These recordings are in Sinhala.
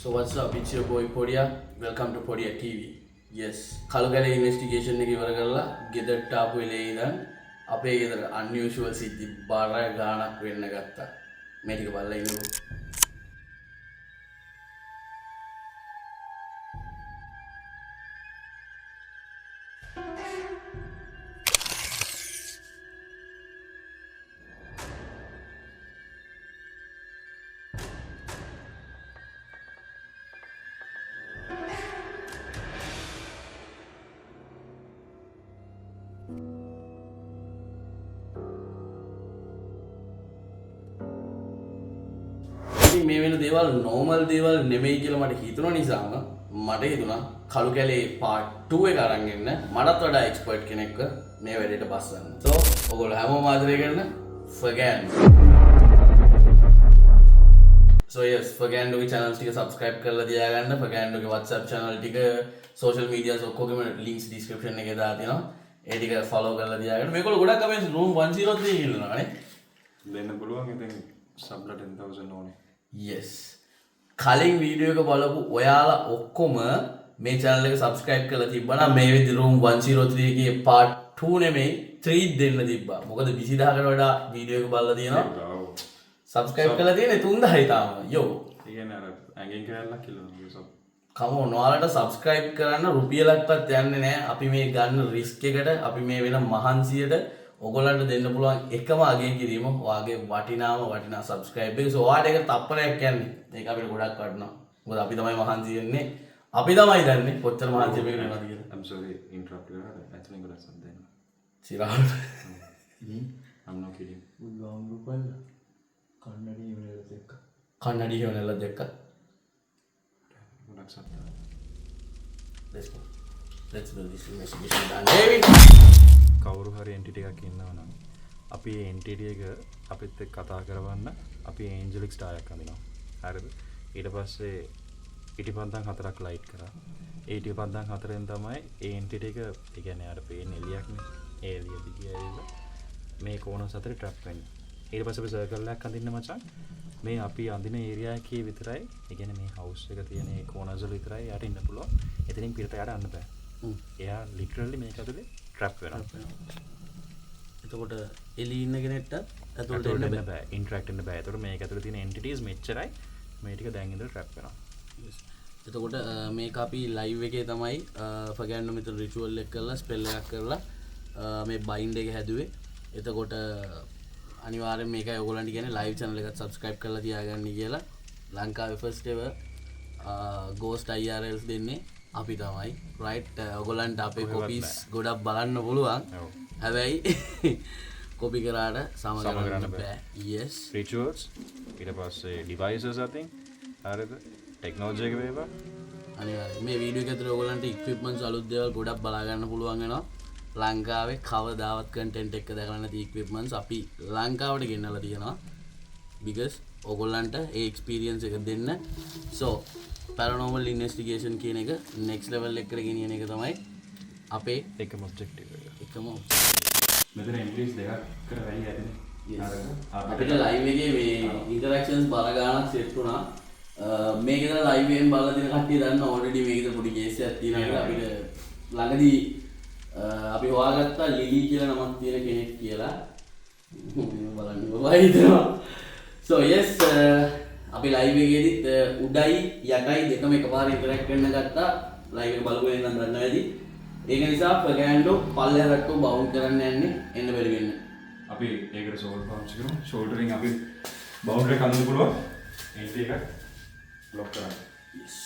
So what's up? It's your boy Podia. Welcome to Podia TV. Yes. කලුකැලේ ඉන්වෙස්ටිගේෂන් එක ඉවර කරලා ගෙදරට ආපු වෙලේ ඉඳන් අපේ ගෙදර unusual සිද්ධි බාර ගාණක් වෙන්න ගත්තා. මේ ටික බලලා ඉන්නකෝ. මේ වෙන දේවල් normal දේවල් නෙමෙයි කියලා මට හිතුණ නිසාම මට හිතුණා කළු කැලේ part 2 එක අරන් එන්න මටත් වඩා expert කෙනෙක්ව මේ වැඩේට බස්සන්න. So ඔයගොල්ලෝ හැමෝම ආදරය කරන Fagando. So yes, Fagando ගේ channels ටික subscribe කරලා තියාගන්න. Fagando ගේ WhatsApp channel ටික social medias ඔක්කොගෙම links description එකේ දාලා තියෙනවා. ඒ ටික follow කරලා තියාගන්න. මේගොල්ලෝ ගොඩක් comments room 103 ඉන්නවා නේ. දෙන්න පුළුවන් ඉතින් subla 10000 ඕනේ. Yes. කලින් වීඩියෝ එක බලපු ඔයාලා ඔක්කොම මේ channel එක subscribe කරලා තිබ්බනම් මේ විදිහ room 103 එකේ part 2 නෙමෙයි 3 දෙන්න තිබ්බා. මොකද 20000කට වඩා වීඩියෝ එක බලලා තියෙනවා. subscribe කරලා තියෙන්නේ 3000යි තාම. යෝ. ඒ කියන්නේ අර ඇඟෙන් කියලා කිලෝ සබ්. කම on ඔයාලට subscribe කරන්න රුපියලක්වත් යන්නේ නැහැ. අපි මේ ගන්න risk එකට අපි මේ වෙන මහන්සියට ඔයගොල්ලන්ට දෙන්න පුළුවන් එකම අගය කිරීම ඔයාගේ වටිනා subscribe එක. So ඔයාට ඒක තප්පරයක් යන්නේ. මේක අපිට ගොඩක් වටිනවා. මොකද අපි තමයි මහන්සි වෙන්නේ. අපි තමයි දන්නේ කොච්චර මහන්සි මේක වෙනවද කියලා. I'm sorry interrupt කරා. ඇතුලෙන් ගොඩක් සද්ද එනවා. සිරාට. I'm not kidding. උල්ලාම් රුපල්ල කන්නඩි වෙනල දෙක්ක. කන්නඩි හොනලා දැක්ක. ගොඩක් සද්ද. Let's go. Let's do this investigation done. David. කවුරු හරි එන්ටිටි එකක් ඉන්නවා නම් අපි ඒ එන්ටිටි එක අපිත් එක්ක කතා කරවන්න අපි ඒන්ජලික් ස්ටාර් එකක් අඳිනවා. හරිද? ඊට පස්සේ ඉටිපන්දම් 4ක් ලයිට් කරා. ඒ ඉටිපන්දම් 4ෙන් තමයි ඒ එන්ටිටි එක ඒ කියන්නේ අර පේන එළියක්නේ. ඒ එළිය දිගේ ඇවිල්ලා මේ කෝනස් අතරේ ට්‍රැප් වෙන්නේ. ඊට පස්සේ අපි සර්කල් එකක් අඳින්න මචං. මේ අපි අඳින ඒරියා එකේ විතරයි ඒ කියන්නේ මේ හවුස් එක තියෙන ඒ කෝනස් වල විතරයි යාට ඉන්න පුළුවන්. එතනින් පිටට යාට යන්න බෑ. එයා ලිටරලි මේක ඇතුලේ ට්‍රැප් වෙනවා. එතකොට එළි ඉන්න කෙනෙක්ට ඇතුළට එන්න බෑ. ඉන්ටරැක්ට් වෙන්න බෑ. ඒතකොට මේක ඇතුලේ තියෙන එන්ටිටිස් මෙච්චරයි. මේ ටික දැන් ඉඳලා ට්‍රැප් වෙනවා. එතකොට මේක අපි ලයිව් එකේ තමයි Fagando මෙතන රිචුවල් එක කරලා ස්පෙල් එකක් කරලා මේ බයින්ඩ් එක හැදුවේ. එතකොට අනිවාර්යෙන් මේකයි ඔයගොල්ලන්ට කියන්නේ ලයිව් channel එකත් subscribe කරලා තියාගන්න කියලා. ලංකාවේ first ever ghost IRLs දෙන්නේ අපි තමයි. right ඔයගොල්ලන්ට අපේ copies ගොඩක් බලන්න පුළුවන්. හැබැයි copy කරාට සම කරන්න බෑ. yes rituals ඊට පස්සේ devices අතින් හරිද ටෙක්නොලොජි එක වේවා අනිවාර්යෙන් මේ වීඩියෝ එක ඇතුලේ ඔයගොල්ලන්ට equipments අලුත් දේවල් ගොඩක් බලා ගන්න පුළුවන් වෙනවා. ලංකාවේ කවදාවත් content එක දැකලා නැති equipments අපි ලංකාවට ගෙන්නලා තියෙනවා. because ඔයගොල්ලන්ට ඒ experience එක දෙන්න. so paranormal investigation කියන එක next level එකට ගෙනියන එක තමයි අපේ එකම objective එක. එකම මෙතන entries දෙකක් කර වැඩි ඇතිනේ. අපිට live එකේ මේ interactions බර ගානක් set වුණා. මේකේ දා live එකෙන් බලලා තියෙන කට්ටිය දන්න already මේකේ පොඩි case එකක් තියෙනවා කියලා අපිට ළඟදී අපි හොයාගත්තා ලිලි කියලා නමක් තියෙන කෙනෙක් කියලා. බලන්න ඔබයි හිතනවා. so yes අපි live එකේදීත් උඩයි යටයි දෙකම එකපාර interact වෙන්න ගත්තා. live එක බලපු වෙන නම් දන්නවා ඇති. ඒක නිසා Fagando පල්ලෙහාට බවුන්ඩ් කරන්න යන්නේ එන්න බැරි වෙන්න. අපි ඒකට ෂෝල්ඩර් පාවිච්චි කරමු. ෂෝල්ඩරින් අපි බවුන්ඩර් එක අඳින්න පුළුවන්. එන්ටි එක ලොක් කරන්න. yes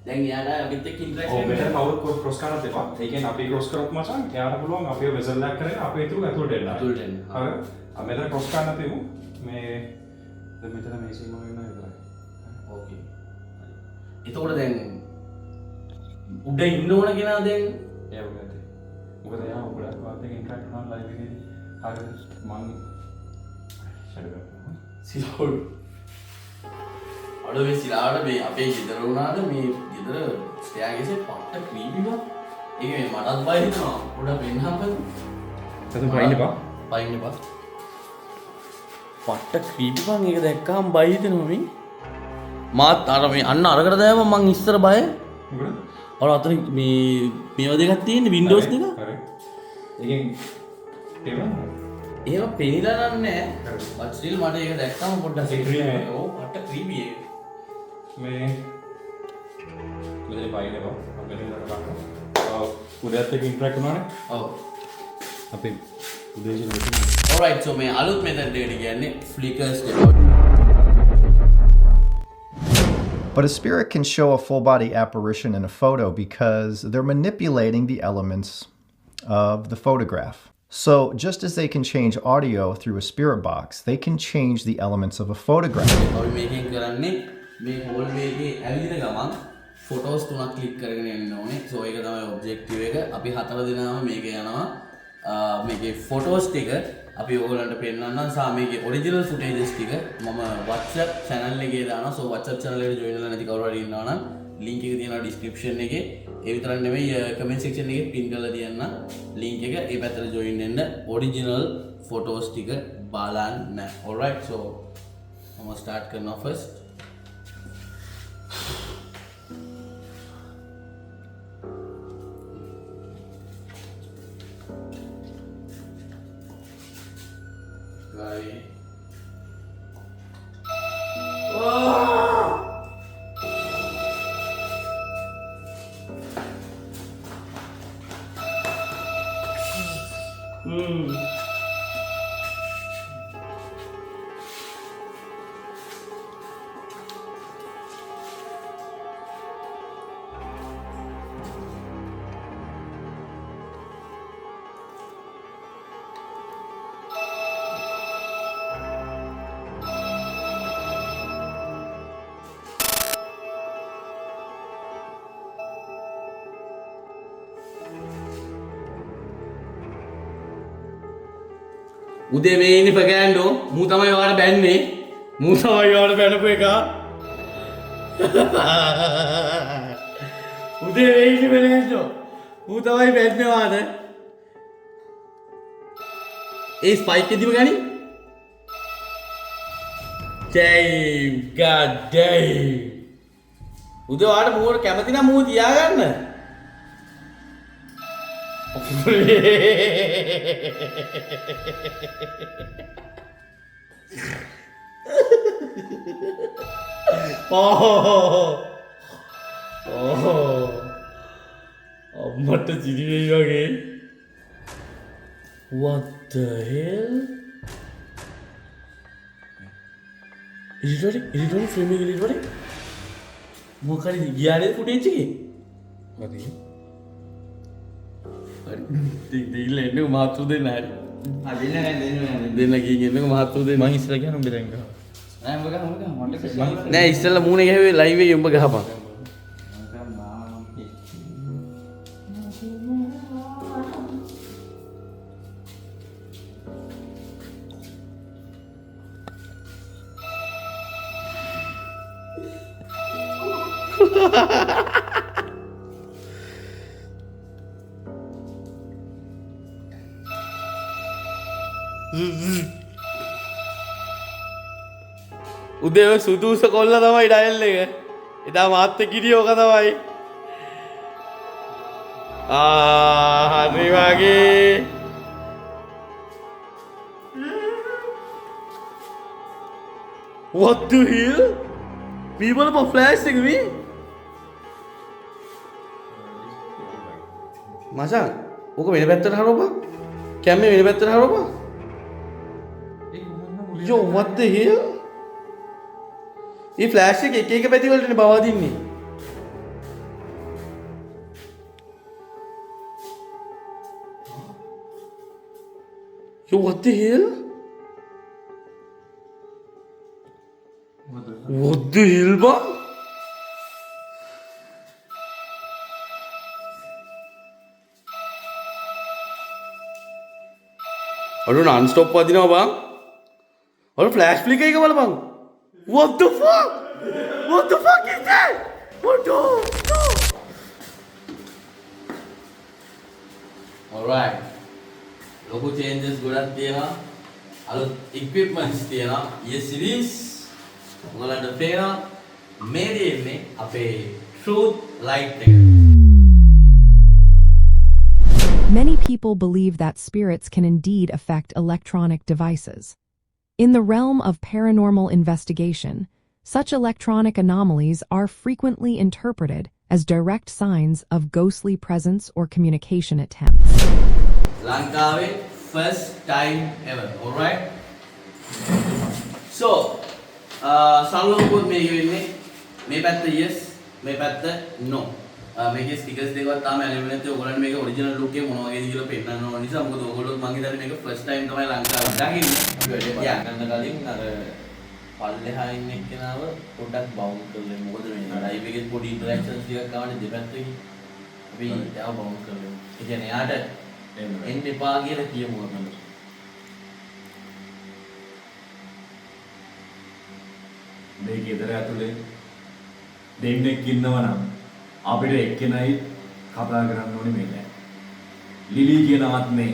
දැන් යාට අපිත් එක්ක ඉන්ටරැක්ට් ඔව් මෙතන කවුරුත් ක්‍රොස් කරන්නත් එපා. ඒ කියන්නේ අපි ක්‍රොස් කරොත් මචං එයාට පුළුවන් අපේ වෙසල් එකක් කරගෙන අපේ ඉතුරු ඇතුළට එන්න. ඇතුළට එන්න. හරි. අපි මෙතන ක්‍රොස් කරන්න තියමු. මේ දැන් මෙතන මේ සීමාව වෙනවා විතරයි. ඕකේ. එතකොට දැන් උඩ ඉන්න ඕන කෙනා දැන් එයා උඩ ඇති. මොකද එයා උඩ වත් එක ඉන්ටරැක්ට් කරනවා ලයිව් එකේදී. හරිද? මං ෂැඩෝ කරනවා. සිලෝඩ්. අඩෝ මේ සිලාවට මේ අපේ ගෙදර වුණාට මේ ගෙදර ස්ටෑගේසේ පට්ට ක්‍රීපි බා. ඒක මේ මටත් බය හිතෙනවා. පොඩ්ඩක් වෙන්නම්කද? එතන පයින් එපා. පයින් එපා. පට්ට ක්‍රීපි බං ඒක දැක්කම බය හිතෙනවා මේ. මාත් අර මේ අන්න අරකට දැම්ම මං ඉස්සර බය. මොකද? අර අතන මේ මේවා දෙකක් තියෙන්නේ Windows දෙක. හරි. ඒකෙන් තේරුණා? එහෙම පෙනිලා නෑ. but still මට ඒක දැක්කම පොඩ්ඩක් creepy නේ. ඔව් පට්ට ක්‍රීපි ඒක. මේ මෙතන පයින් එපා. මෙතන ඉඳලා බලන්න. උදේත් එක්ක ඉන්ටරැක්ට් කරනවානේ. ඔව්. අපි උදේට alright so මේ අලුත් method එකට කියන්නේ flicker step. But a spirit can show a full body apparition in a photo because they're manipulating the elements of the photograph. So just as they can change audio through a spirit box, they can change the elements of a photograph. අපි මේකෙන් කරන්නේ මේ hallway එකේ ඇවිදින ගමන් photos තුනක් click කරගෙන යන්න ඕනේ. so ඒක තමයි objective එක. අපි හතර දෙනාම මේක යනවා. මේකේ photos ටික අපි ඔයගොල්ලන්ට පෙන්නන්නම් සහ මේකේ original footages ටික මම WhatsApp channel එකේ දානවා. so WhatsApp channel එකට join වෙලා නැති කවුරු හරි ඉන්නවා නම් link එක තියෙනවා description එකේ. ඒ විතරක් නෙමෙයි comment section එකේ pin කරලා තියන්න link එක. ඒ පැත්තට join වෙන්න original photos ටික බලන්න. alright so මම start කරනවා first. Right. උදේ මේ ඉන්නේ ප්‍රගෑන්ඩෝ මූ තමයි ඔයාලට බැන්නේ මූ තමයි ඔයාලට බැනපු එක උදේ මේ ඉන්නේ ප්‍රගෑන්ඩෝ මූ තමයි බැන්නේ ඔයාලට ඒ ස්පයික් එකදිම ගනි damn god damn උදේ ඔයාලට මූවට කැමති නම් මූ තියාගන්න අම්මට චිරිවෙයි වගේ what the hell ඉරිටෝරි ෆ්‍රේම් එක ඉරිටෝරි මොකක් හරි ගියානේ ෆුටේජ් එකේ මදි. දෙන්න එන්න මාතෘ දෙන්න හරි දෙන්න කින් එන්න මාතෘ දෙන්න මං ඉස්සර කියන උඹ දැන් ගහ. නෑ ඉස්සෙල්ලා මූණ ගැහුවේ ලයිව් එකේ උඹ ගහපන් උදේ ඔය සුදුස කොල්ල තමයි ඩයල් එක. එදා මාත් එක්ක හිටියේ ඕක තමයි. හරි වගේ. What the hell? People for flash එක මේ. මචං, ඕක වෙන පැත්තට හරවපන්. කැමේ වෙන පැත්තට හරවපන්. Yo, what the hell? ये फ्लैश एक एक पैती वाले ने बाबा दी नहीं Yo, what the hell? What the hell bang? අර non-stop වදිනවා බං. අර flash flicker එක බලපන්. What the fuck? What the fuck is that? What the? Alright. ලොකු changes ගොඩක් තියෙනවා. අලුත් equipments තියෙනවා. Yes it is. ඔයාලට පේනවා මේ දෙන්නේ අපේ truth light එක. Many people believe that spirits can indeed affect electronic devices. In the realm of paranormal investigation, such electronic anomalies are frequently interpreted as direct signs of ghostly presence or communication attempts. Lankawe, first time ever, alright? So, සල්ලෝකුත් මේක වෙන්නේ මේ පැත්ත yes, මේ පැත්ත no. මේකේ ස්ටිකර්ස් දෙකවත් තාම ඇලෙන්නේ නැත්නම් ඔයගොල්ලන්ට මේක ඔරිජිනල් ලුක් එක මොන වගේද කියලා පෙන්නන්න ඕන නිසා මොකද ඔයගොල්ලෝ මං හිතන්නේ මේක ෆස්ට් ටයිම් තමයි ලංකාවේ දකින්නේ. අපි වැඩේ පටන් ගන්න කලින් අර පල්ලෙහා ඉන්න එක්කෙනාව පොඩ්ඩක් බවුන්ස් කරලා මොකද මේ ලයිව් එකේ පොඩි ඉන්ටරැක්ෂන්ස් ටිකක් ආවනේ දෙපැත්තකින්. අපි ඒව බවුන්ස් කරලා. ඒ කියන්නේ යාට එන්න එපා කියලා කියමු අපි. මේ ගෙදර ඇතුලේ දෙන්නෙක් ඉන්නවා නම් අපිට එක්කෙනයි කතා කරන්න ඕනේ මේ දැන්. ලිලි කියන ආත්මේ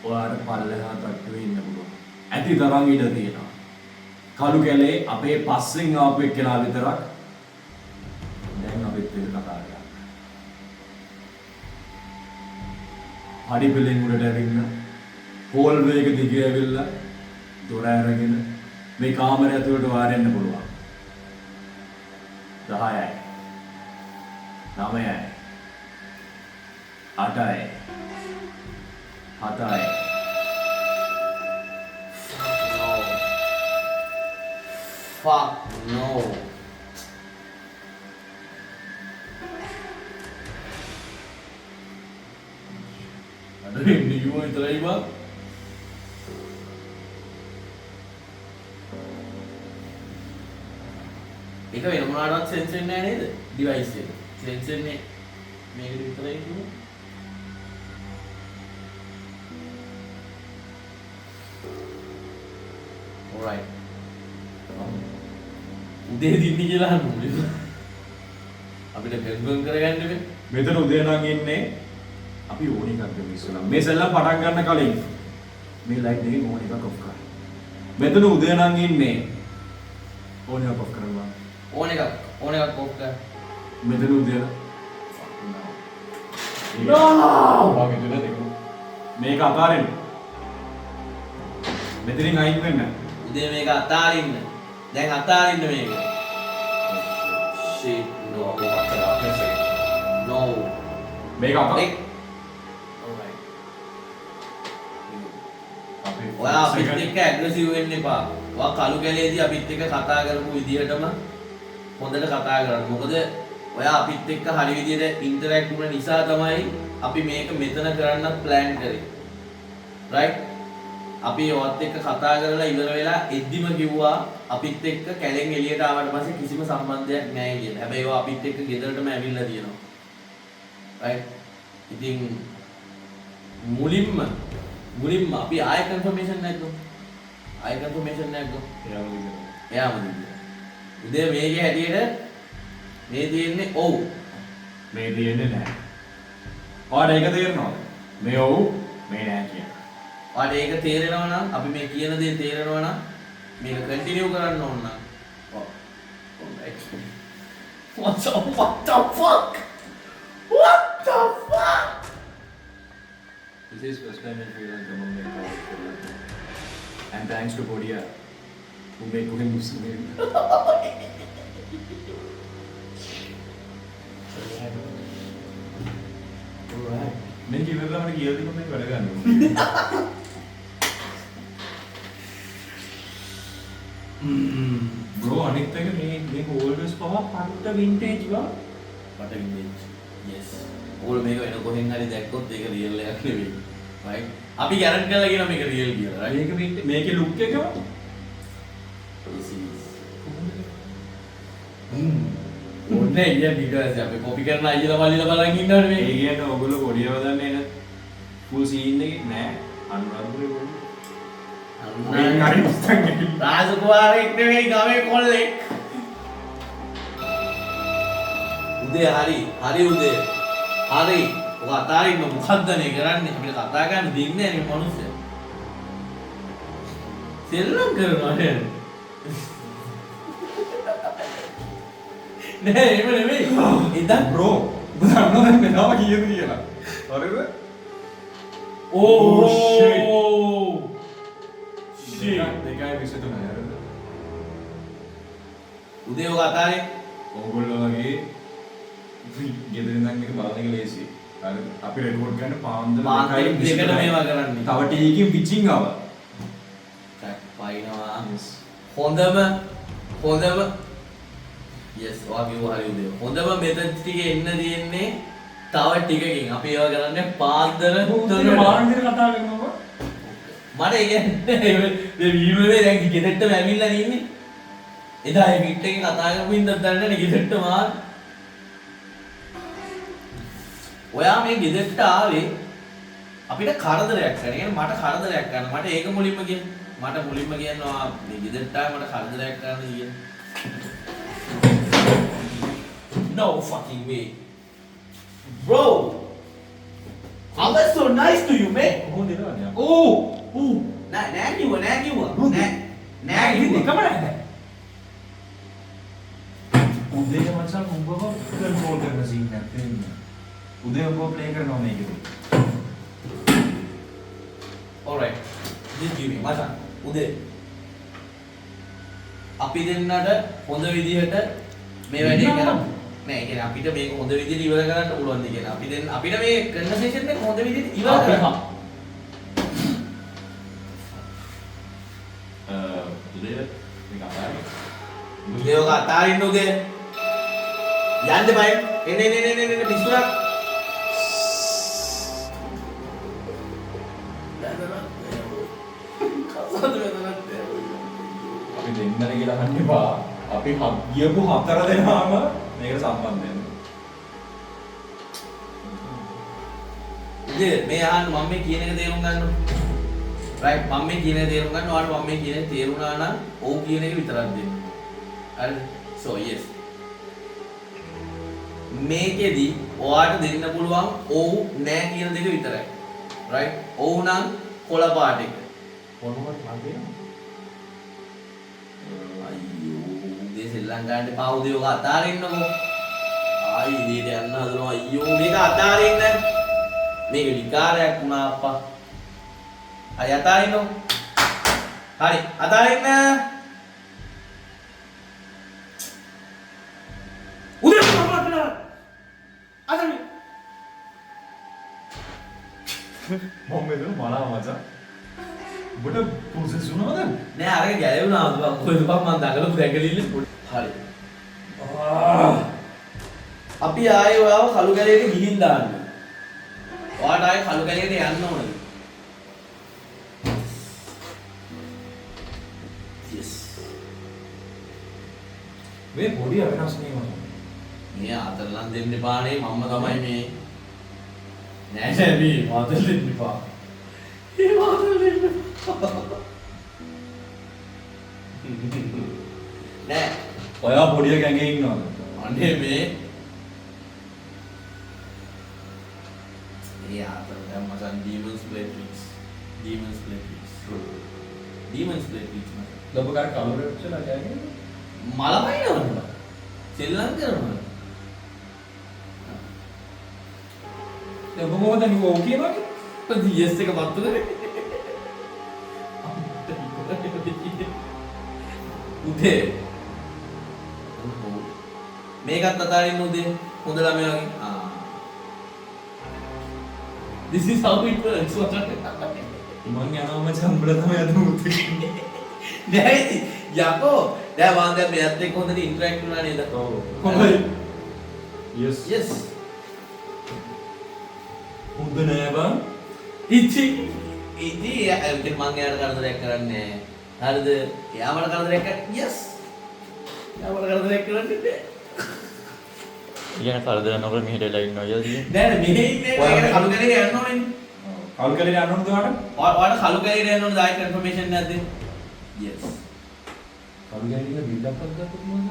ඔයාලට පල්ලෙහා තට්ටුවේ ඉන්න පුළුවන්. ඇති තරම් ඉඩ තියෙනවා. කළු කැලේ අපේ පස්සෙන් ආපු එක්කෙනා විතරක් දැන් අපිත් එක්ක කතා කරා. හරි පිළින් උඩට ඇවිල්ලා හෝල් වේග දිගේ ඇවිල්ලා දොර අරගෙන මේ කාමරය ඇතුළට වාරෙන්න පුළුවන්. 10යි 9යි 8යි 7යි Fuck no. අද ඉන්නේ යෝ විතරයි බං. ඒක වෙන මොනවාටවත් සෙන්ස් වෙන්නේ නැහැ නේද? ඩිවයිස් එක. සෙන්ස් වෙන්නේ මේකට විතරයි නේ. Alright. උදේ දින්නේ කියලා හම්බුනේ. අපිට බෙල්බන් කරගන්න වෙන්නේ. මෙතන උදේ නම් ඉන්නේ අපි ඕන එකක් දෙමු ඉස්සලා. මේ සෙල්ලම් පටන් ගන්න කලින් මේ ලයිට් එකේ ඕන එකක් ඔෆ් කරන්න. මෙතන උදේ නම් ඉන්නේ ඕන එකක් ඔෆ් කරනවා. ඕන එකක් ඔෆ් කර. මෙතන උදේ No! වාගේ දෙන්න දෙක. මේක අතාරින්න. මෙතනින් අයින් වෙන්න. උදේ මේක අතාරින්න. දැන් අතාරින්න මේක. Shit no. No. මේක අතාරින්න. Alright. අපි ඔයා අපිත් එක්ක ඇග්‍රසිව් වෙන්න එපා. ඔයා කළු කැලේදී අපිත් එක්ක කතා කරපු විදිහටම හොඳට කතා කරන්න. මොකද ඔයා අපිත් එක්ක හරි විදිහට ඉන්ටරැක්ට් වුණ නිසා තමයි අපි මේක මෙතන කරන්නත් ප්ලෑන් කරේ. රයිට්? අපි ඔයත් එක්ක කතා කරලා ඉවර වෙලා එද්දිම කිව්වා අපිත් එක්ක කැලෙන් එළියට ආවට පස්සේ කිසිම සම්බන්ධයක් නැහැ කියලා. හැබැයි ඔයා අපිත් එක්ක ගෙදරටම ඇවිල්ලා තියෙනවා. රයිට්? ඉතින් මුලින්ම අපි ආයෙ කන්ෆර්මේෂන් නැද්ද? ආයෙ කන්ෆර්මේෂන් නැද්ද? එයාම දිනවා. උදේ මේකේ හැටියට මේ තියෙන්නේ ඔව්. මේ දෙන්නේ නැහැ. ඔයාලට ඒක තේරෙනවද? මේ ඔව් මේ නැහැ කියන. ඔයාලට ඒක තේරෙනවා නම් අපි මේ කියන දේ තේරෙනවා නම් මේක කන්ටිනියු කරන්න ඕන නම් ඔව්. What the fuck? What the fuck? This is first time in Sri Lanka Mumbai and thanks to Kodia who make him Muslim. Alright. මේක ඉවරලා මට කියලා දෙන්න මේක වැඩ ගන්න. Bro අනිත් එක මේක always පහ පට්ට vintage ගා. පට vintage. Yes. ඕගොල්ලෝ මේක වෙන කොහෙන් හරි දැක්කොත් ඒක රියල් එකක් නෙවෙයි. right? අපි ගැරන්ටි කරලා කියනවා මේක රියල් කියලා. right? මේකේ look එක This is කොහොමද නේ ඊය ඊට අපි කොපි කරන අයියලා මල්ලිලා බලන් ඉන්නවනේ මේ. ඒ කියන්නේ ඔයගොල්ලෝ කොඩිය වදන්නේ නේ. ෆුල් සීන් එකේ නෑ. අනුරාධපුරේ කොඩිය. රාජකුමාරෙක් නෙවෙයි ගමේ කොල්ලෙක්. උදේ හරි උදේ. හරි. ඔක අතාරින්න මොකද්ද නේ කරන්නේ? අපිට කතා කරන්න දෙන්නේ නැහැ මේ මිනිස්සු. සෙල්ලම් කරනවා නේද? නෑ එහෙම නෙවෙයි. ඉතින් බ්‍රෝ. බලන්න මෙතන කීයද කියලා. හරිද? ඕ දෙකයි 23 හරිද? උදේ ඔක අතාරින් ඔයගොල්ලෝ වගේ ගෙදරින් ඉඳන් මේක බලන එක ලේසියි. හරිද? අපි රෙකෝඩ් කරන්න පාන්දර දෙකට මේවා කරන්නේ. තව ටීකින් පිචින් ආවා. පයින්නවා. හොඳම yes වාගේ හරි උදේ. හොඳම මෙතන ටිකේ එන්න තියෙන්නේ තව ටිකකින්. අපි ඒවා කරන්නේ පාන්දර උදේ මාන්දිර කතා කරනවා. මට ඒ කියන්නේ මේ වීමේ දැන් ගෙදරට ඇවිල්ලා ඉන්නේ. එදා ඒ පිට එකේ කතා කරපු ඉඳන් දන්නේ නැහැ ගෙදරට මාත්. ඔයා මේ ගෙදරට ආවේ අපිට කරදරයක් කරන. يعني මට කරදරයක් කරන. මට ඒක මුලින්ම කියනවා මේ ගෙදරට ආවේ මට කරදරයක් කරන්න කියලා. No fucking way. Bro. I was so nice to you, man. කොහොමද එනවද? නෑ කිව්වා. නෑ කිව්වා. උදේ මචං උඹව කන්ට්‍රෝල් කරන සීන් එකක් තියෙනවා. උදේ උඹව ප්ලේ කරනවා මේකේ. Alright. Just give me මචං. උදේ. අපි දෙන්නට හොඳ විදිහට මේ වැඩේ කරමු. නෑ ඒ කියන්නේ අපිට මේක හොඳ විදිහට ඉවර කරන්න පුළුවන් ද කියලා. අපිට මේ කන්වර්සේෂන් එක හොඳ විදිහට ඉවර කරන්න. උදේ මේක අතාරින්න. උදේ ඔක අතාරින්න උදේ. යන්න බයි. එන්න පිස්සුවක්. අපි දෙන්නට කියලා අහන්න එපා. අපි ගියපු 4 දෙනාම මේකට සම්බන්ධ වෙනවා. ඉතින් මේ අහන්න මම මේ කියන එක තේරුම් ගන්න ඕනේ. රයිට් මම මේ කියන එක තේරුම් ගන්න ඔයාලට මම මේ කියන එක තේරුණා නම් ඔව් කියන එක විතරක් දෙන්න. හරිද? So yes. මේකෙදි ඔයාලට දෙන්න පුළුවන් ඔව් නෑ කියන දෙක විතරයි. රයිට්? ඔව් නම් කොළ පාට එක. මොනවද මගේ? ශ්‍රී ලංකාවට පාවුදේ ඔක අතාරින්නකෝ. ආයි ඉදිරියට යන්න හදනවා. අයියෝ මේක අතාරින්න. මේක විකාරයක් වුණා අප්පා. හරි අතාරින්නකෝ. හරි අතාරින්න. උදේ මොකක්ද? අතාරින්න. මම මෙතන බලනවා මචං. ඔබට ප්‍රොසෙස් වුණාද? නෑ අරගෙන ගැලවුණා බං. කොහෙද බං මං දඟලපු දැඟලිල්ල. හරි. අපි ආයේ ඔයාව කළු කැලේට ගිහින් දාන්න. ඔයාට ආයේ කළු කැලේට යන්න ඕනද? Yes. මේ පොඩි වෙනස් නේ මම. මේ ආතරලන් දෙන්න එපානේ මම්ම තමයි මේ. නෑ මේ මාතල් දෙන්න එපා. ඒ මාතල් දෙන්න එපා. නෑ ඔයා පොඩිය ගෑගේ ඉන්නවද? අනේ මේ ආතර දැන් මචන් demons play tricks. Demons play tricks මචන්. ලොබ කර කවුරුත් වෙලා ගෑගේ? මලමයි නෝනවා. සෙල්ලම් කරනවා. දැන් මොකද නිකෝ ඕකේ වගේ? yes එක පත්තු කරේ. උදේ මේකත් අතාරින්න උදේ හොඳ ළමයා වගේ. This is how it works. මං යනවා මචං උඹලා තමයි අද උත්තේ. නෑ යකෝ දැන් මම දැන් මෙයත් එක්ක හොඳට ඉන්ටරැක්ට් වුණා නේද? ඔව්. කොහොමද? yes හොඳ නෑ බං. ඉතින් මං එයාට කරදරයක් කරන්නේ නෑ. හරිද? එයා මට කරදරයක් කරන්නේ yes. එයා මට කරදරයක් කරන්නේ නෑ. ඉගෙන කරදර නොකර මෙහෙට වෙලා ඉන්නවා කියලා තියෙන්නේ. නෑ මෙහෙ ඉන්නේ ඒකට කළු කැලේ යන්න ඕනේ. කවුල් කලේ යන්න ඕනද ඔයාලට? ඔයාලට කළු කැලේ යන්න ඕනේ දායි කන්ෆර්මේෂන් නැද්ද? yes. කවුල් කලේ ඉන්න බිල්ඩ් අප් එකක් ගත්තොත් මොනවද?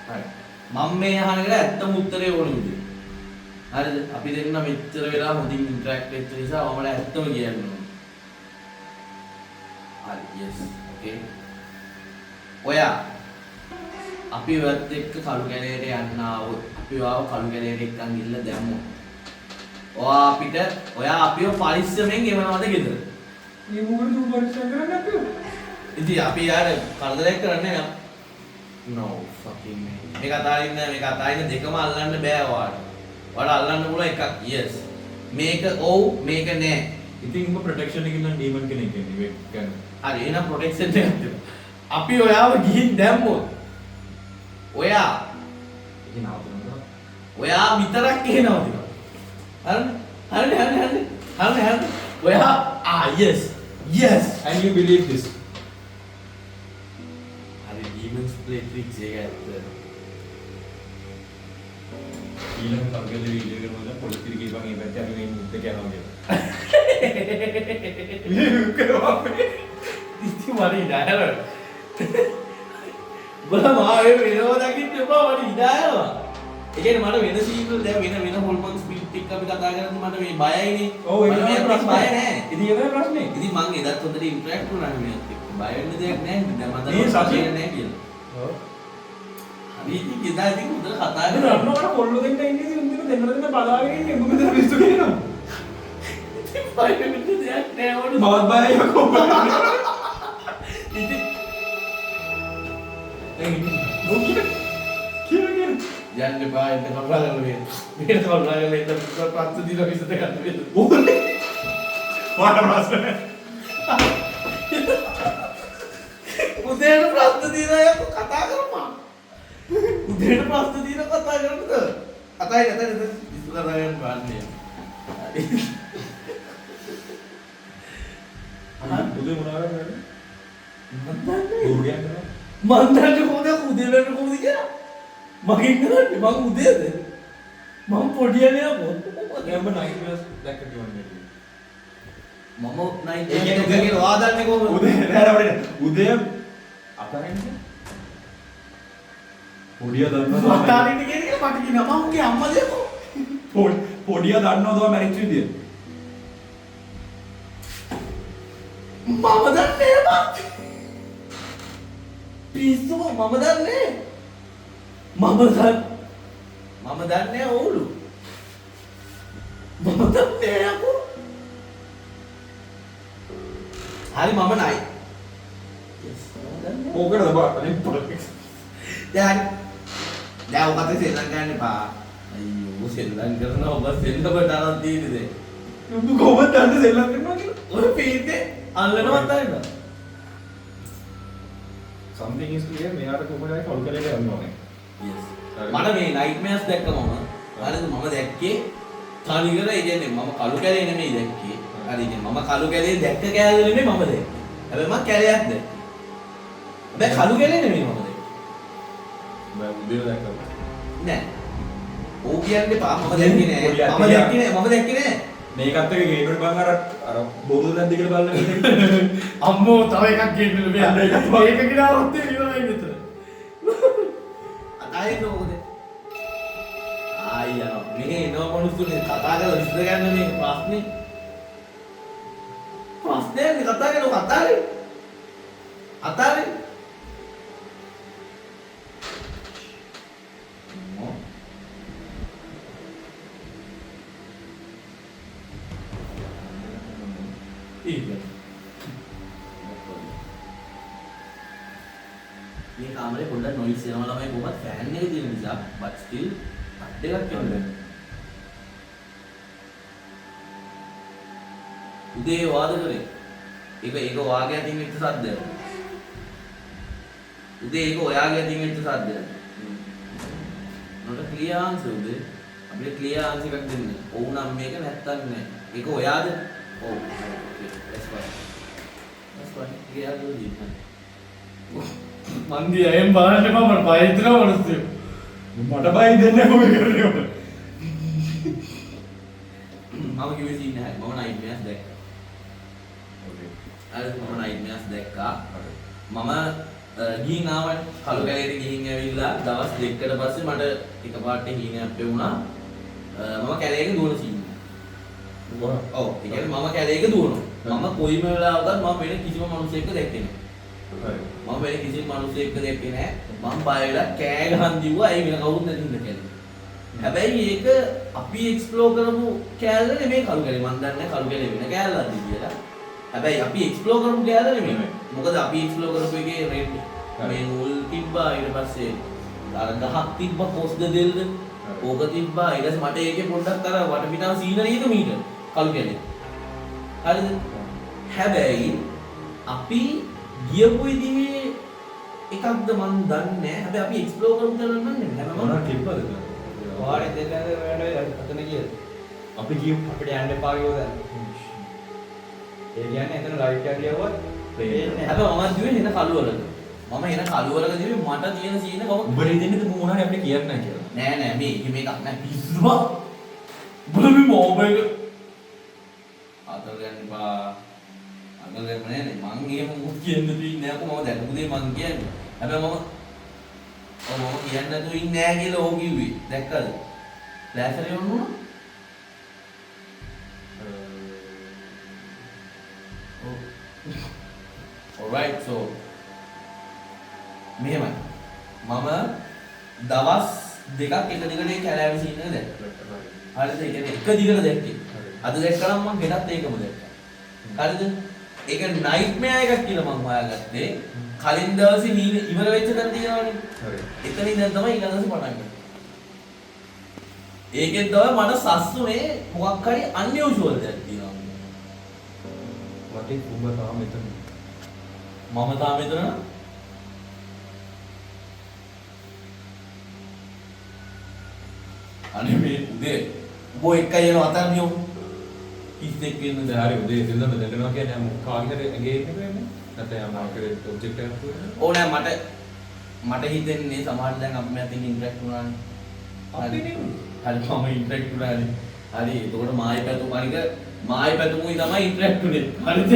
හරි. මම මේ අහන එකට ඇත්තම උත්තරේ ඕනේ උදේ. හරිද? අපි දෙන්න මෙච්චර වෙලා හොඳින් ඉන්ටරැක්ට් වෙච්ච නිසා මම ඇත්තම කියන්න ඕනේ. හරි yes. okay. ඔයා අපි වත් එක්ක කළු කැලේට යන්න ආවොත් අපි ආව කළු කැලේට එක්කන් ගිහිල්ලා දැම්මොත් ඔයා අපිව පරිස්සමෙන් ගෙවනවද ගෙදර? මේ මොකටද උඹ පරිස්සම් කරන්නේ අපිව? ඉතින් අපි යාර කරදරයක් කරන්නේ නෑ. no fucking man. මේක අතාරින්න දෙකම අල්ලන්න බෑ ඔයාලට. ඔයාලට අල්ලන්න පුළුවන් එකක් yes. මේක ඔව් මේක නෑ. ඉතින් උඹ ප්‍රොටෙක්ෂන් එකකින් නම් ඩීමන් කෙනෙක් ඉන්නේ මේ ගන්න. හරි එහෙනම් ප්‍රොටෙක්ෂන් එකක් දෙන්න. අපි ඔයාව ගිහින් දැම්මොත් ඔයා ඉතින් આવුනොත් ඔයා විතරක් කියනවාද? හරිද? ඔයා yes. and you believe this. හරි demons play tricks එක ඇත්ත. ඊළඟ කල්කලේ වීඩියෝ එකේ මොකද පොලිස් කිරි කියපන් මේ පැත්තේ අපි මේ මුද්ද කියනවා කියලා. මේ කරවා මේ ඉතින් මට ඉඩායනවා. බලා මාවේ වෙනව දකින්න එපා මට ඉඩායනවා. ඒ කියන්නේ මට වෙන සීන් වල දැන් වෙන හොල්මන් ස්පීඩ් එක අපි කතා කරද්දි මට මේ බයයිනේ. ඔව් ඒක මේ ප්‍රශ්න බය නෑ. ඉතින් ඒක ප්‍රශ්නේ. ඉතින් මං එදත් හොඳට ඉන්ටරැක්ට් වුණා මේත් එක්ක. බය වෙන්න දෙයක් නෑ. දැන් මම මේ සතියේ නෑ කියලා. ඔව්. අපි ඉතින් එදා ඉතින් හොඳට කතා අද කරා. රන්නකට කොල්ල දෙන්න ඉන්නේ ඉතින් දෙන්න බලාගෙන ඉන්නේ මොකද පිස්සු කියනවා. ඉතින් බය වෙන්න දෙයක් නෑ වුණා. මවත් බයයි යකෝ. ඉතින් කියන යන්න බා එන්න කපලාගෙන මේ. මේකට කපලාගෙන ඉන්න පස්ස දින විසත ගන්න වෙන. ඕනේ. වාට ප්‍රශ්න. උදේට ප්‍රශ්න දිනා යකෝ කතා කරපන්. උදේට ප්‍රශ්න දිනා කතා කරමුද? අතයි ඉස්සර ගන්න බාන්නේ. උදේ මොනවා කරන්නේ? මන් දන්නේ කොහොමද උදේ වෙන්න කොහොමද කියලා? මගෙන් කරන්නේ මං උදේද? මං පොඩියනේ අපෝ. දැන් ඔබ නයිට් මේස් දැක්ක කියන්නේ. මම නයිට් එක කියලා වාදන්නේ කොහොමද? උදේ නෑ අපිට උදේ අතරින්ද පොඩිය දන්නවා. අතාරින්න කියන්නේ මට කියනවා මම උගේ අම්මද යකෝ. පොඩිය දන්නවද ඔය මැරිච් විදිය? මම දන්නේ නෑ. පිස්සු මම දන්නේ. මම දන්නේ ඕලු. මම දන්නේ යකෝ. හරි මම නයි. ඕකද බලන්න පොලිස්. දැන් ඔකට සෙල්ලම් ගන්න එපා. අයියෝ සෙල්ලම් කරනවා ඔබ සෙල්ලමට අරන් තියෙන්නේ. උඹ කොහොමද දන්නේ සෙල්ලම් කරනවා කියලා? ඔය පීත්තේ අල්ලනවත් අරින්න. something is clear මෙයාට කොහොමද කවුල් කරේට යන්න ඕනේ. yes. මට මේ නයිට්මෙයාර්ස් දැක්කම හරිද මම දැක්කේ තනිකර ඒ කියන්නේ මම කළු කැලේ නෙමෙයි දැක්කේ. හරි ඉතින් මම කළු කැලේ දැක්ක කැලේ නෙමෙයි මම දැක්කේ. හැබැයි මම කැලයක් දැක්කේ. හැබැයි කළු කැලේ නෙමෙයි මම දැක්කේ. මම උදේ දැක්කා. නෑ. ඕ කියන්නේ පා මම දැක්කේ නෑ. මම දැක්කේ නෑ. මේකත් එක ගේනොට බං අර බෝරු නැද්ද කියලා බලන්න ඉන්නේ. අම්මෝ තව එකක් ගේන්න මෙයා. මේක ගිනාවත් ඉවරයි මෙතන. අතයි නෝද? ආයියා මේ නෝ මොනුසුනේ කතා කරලා විශ්ද ගන්න මේ ප්‍රශ්නේ. ප්‍රශ්නේ කතා කරලා අතාරේ. අතාරේ. මේ කාමරේ පොඩ්ඩක් නොයිස් එනවා ළමයි කොහොමද ෆෑන් එක තියෙන නිසා but still දෙකක් කියන්නේ උදේ වාද කරේ ඒක වාගේ අතින් වෙච්ච සද්දයක් උදේ ඒක ඔයාගේ අතින් වෙච්ච සද්දයක් not a clear answer උදේ අපිට clear answer එකක් දෙන්න ඔව් නම් මේක නැත්තම් නෑ ඒක ඔයාද ඔව් okay that's fine clear දෙන්න මන්දි අයම් බලන්න මම බය හිතනවා මනසෙ මට බයි දෙන්නේ කොහොමද කරන්නේ ඔබ? මම කිව්වේ සීන් නැහැ. මම නයිට්මෙයාස් දැක්කා. අර මම නයිට්මෙයාස් දැක්කා. මම ගිහින් ආවනේ කළු කැලේට ගිහින් ඇවිල්ලා දවස් දෙකකට පස්සේ මට එකපාරට හීනයක් පෙවුණා. මම කැලේක දුවන සීන් එක. ඔව් ඒ කියන්නේ මම කැලේක දුවනවා. මම කොයිම වෙලාවකත් මම වෙන කිසිම මිනිසෙක්ව දැක්කේ නැහැ. මම වෙන කිසිම මිනිසෙක්ව දැක්කේ නැහැ. මම බය වෙලා කෑ ගහන් දිව්වා ඒ වෙන කවුරුත් නැති ඉන්න කැලේ. හැබැයි ඒක අපි එක්ස්ප්ලෝර් කරපු කැලේ නෙමෙයි කළු කැලේ. මම දන්නේ කළු කැලේ වෙන කැලලක්ද කියලා. හැබැයි අපි එක්ස්ප්ලෝර් කරපු කැලේ නෙමෙයි. මොකද අපි එක්ස්ප්ලෝර් කරපු එකේ රෙඩ් මේ නූල් තිබ්බා ඊට පස්සේ අර ගහක් තිබ්බා පොස්ද දෙල්ද ඕක තිබ්බා ඊට පස්සේ මට ඒකේ පොඩ්ඩක් අර වටපිටාව සීනරියක මීටර් කළු කැලේ. හරිද? හැබැයි අපි ගියපු ඉදිරියේ එකක්ද මන් දන්නේ නැහැ. හැබැයි අපි එක්ස්ප්ලෝර් කරමු කියලා නම් නෙමෙයි. හැබැයි මම මොනවා තිබ්බද? වාඩි දෙන්නද වැඩ අතන ගියද? අපි ගියු අපිට යන්න එපා කිව්වද? ඒ කියන්නේ එතන ලයිට් එක ගියවොත් පේන්නේ. හැබැයි මම දිවේ එන කළුවරක. මම එන කළුවරක දිවේ මට තියෙන සීන කොහොමද? උඹට දෙන්නේ මම මොනවා හරි අපිට කියන්නේ නැහැ කියලා. නෑ නෑ මේක නෑ පිස්සුවා. උඹලා මේ මොබයිල් අතල් ගන්න බා. අතල් ගන්න නෑනේ මං එහෙම මුත් කියන්න දෙන්නේ නෑ කොහොමද දැකපු දේ මං කියන්නේ. හැබැයි මම කියන්නේ නැතුව ඉන්නේ නෑ කියලා ඕක කිව්වේ. දැක්කද? ෆ්ලෑෂ් එක යවන්නුනා. Alright so මෙහෙමයි. මම දවස් දෙකක් එක දිගට කැලෑවේ සීන් එක දැක්කා. හරිද? ඒ කියන්නේ එක දිගට දැක්කේ. අද දැක්කම මම හෙටත් ඒකම දැක්කා. හරිද? ඒක නයිට්මෙයාර් එකක් කියලා මම හොයාගත්තේ. කලින් දවසේ හීන ඉවර වෙච්ච තැන තියෙනවනේ. හරි. එතනින් දැන් තමයි ඊළඟ දවසේ පටන් ගන්නේ. ඒකෙන් තමයි මට සස්සුනේ මොකක් හරි අන්යුෂුවල් දෙයක් තියෙනවා. මට උඹ තාම මෙතන. මම තාම මෙතන නම් අනේ මේ උදේ උඹ එක්කයි යන අතරනියෝ ඉස්සෙක් වෙන දැන් හරි උදේ ඉඳලා දෙන්නවා කියන්නේ කාගෙ හරි ඇගේ එක වෙන්නේ නැත්නම් යම් ආකාරයේ ඔබ්ජෙක්ට් එකක් තියෙනවා. ඕනෑ මට හිතෙන්නේ සමහර දැන් අපි මෙතන ඉන්ටරැක්ට් වුණානේ. අපි නෙමෙයි. හරි මම ඉන්ටරැක්ට් වුණානේ. හරි එතකොට මායි පැතුම අනික මායි පැතුමුයි තමයි ඉන්ටරැක්ට් උනේ. හරිද?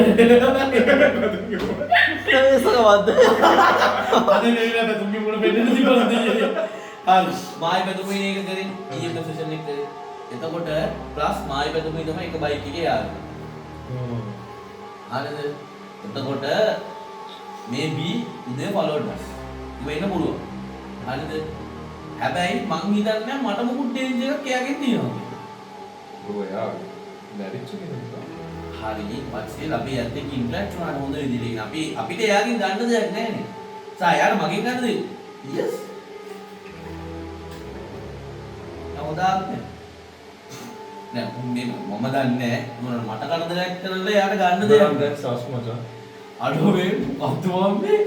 ඒසකවද්ද. අනේ නේ පැතුම්ගේ මුණ පෙන්නන්න තිබුණා දෙන්නේ. හරි මායි පැතුමුයි මේක කරේ ඊයේ සෙෂන් එක කරේ. එතකොට ප්ලස් මායි පැතුමුයි තමයි එක බයික් එකේ යාළුවා. හරිද? එතකොට maybe උදේ followed us. වෙන්න පුළුවන්. හරිද? හැබැයි මං හිතන්නේ මට මොකුත් ඩේන්ජර් එකක් එයාගෙන් තියෙනවා. ඔව් යා. දැරිච්ච කෙනෙක්. හරි පස්සේ අපි ඇත්ත එක්ක ඉන්ටරැක්ට් වුණාට හොඳ විදිහට. අපිට එයාගෙන් ගන්න දෙයක් නැහැ නේ. එයාට මගෙන් ගන්න දෙයක්. yes. නෝදාන්නේ. නෑ මම දන්නේ නැහැ. මට කරදරයක් කරලා එයාට ගන්න දෙයක්. දැන් සස් මචං. අඩෝ මේ මොකක්ද මේ?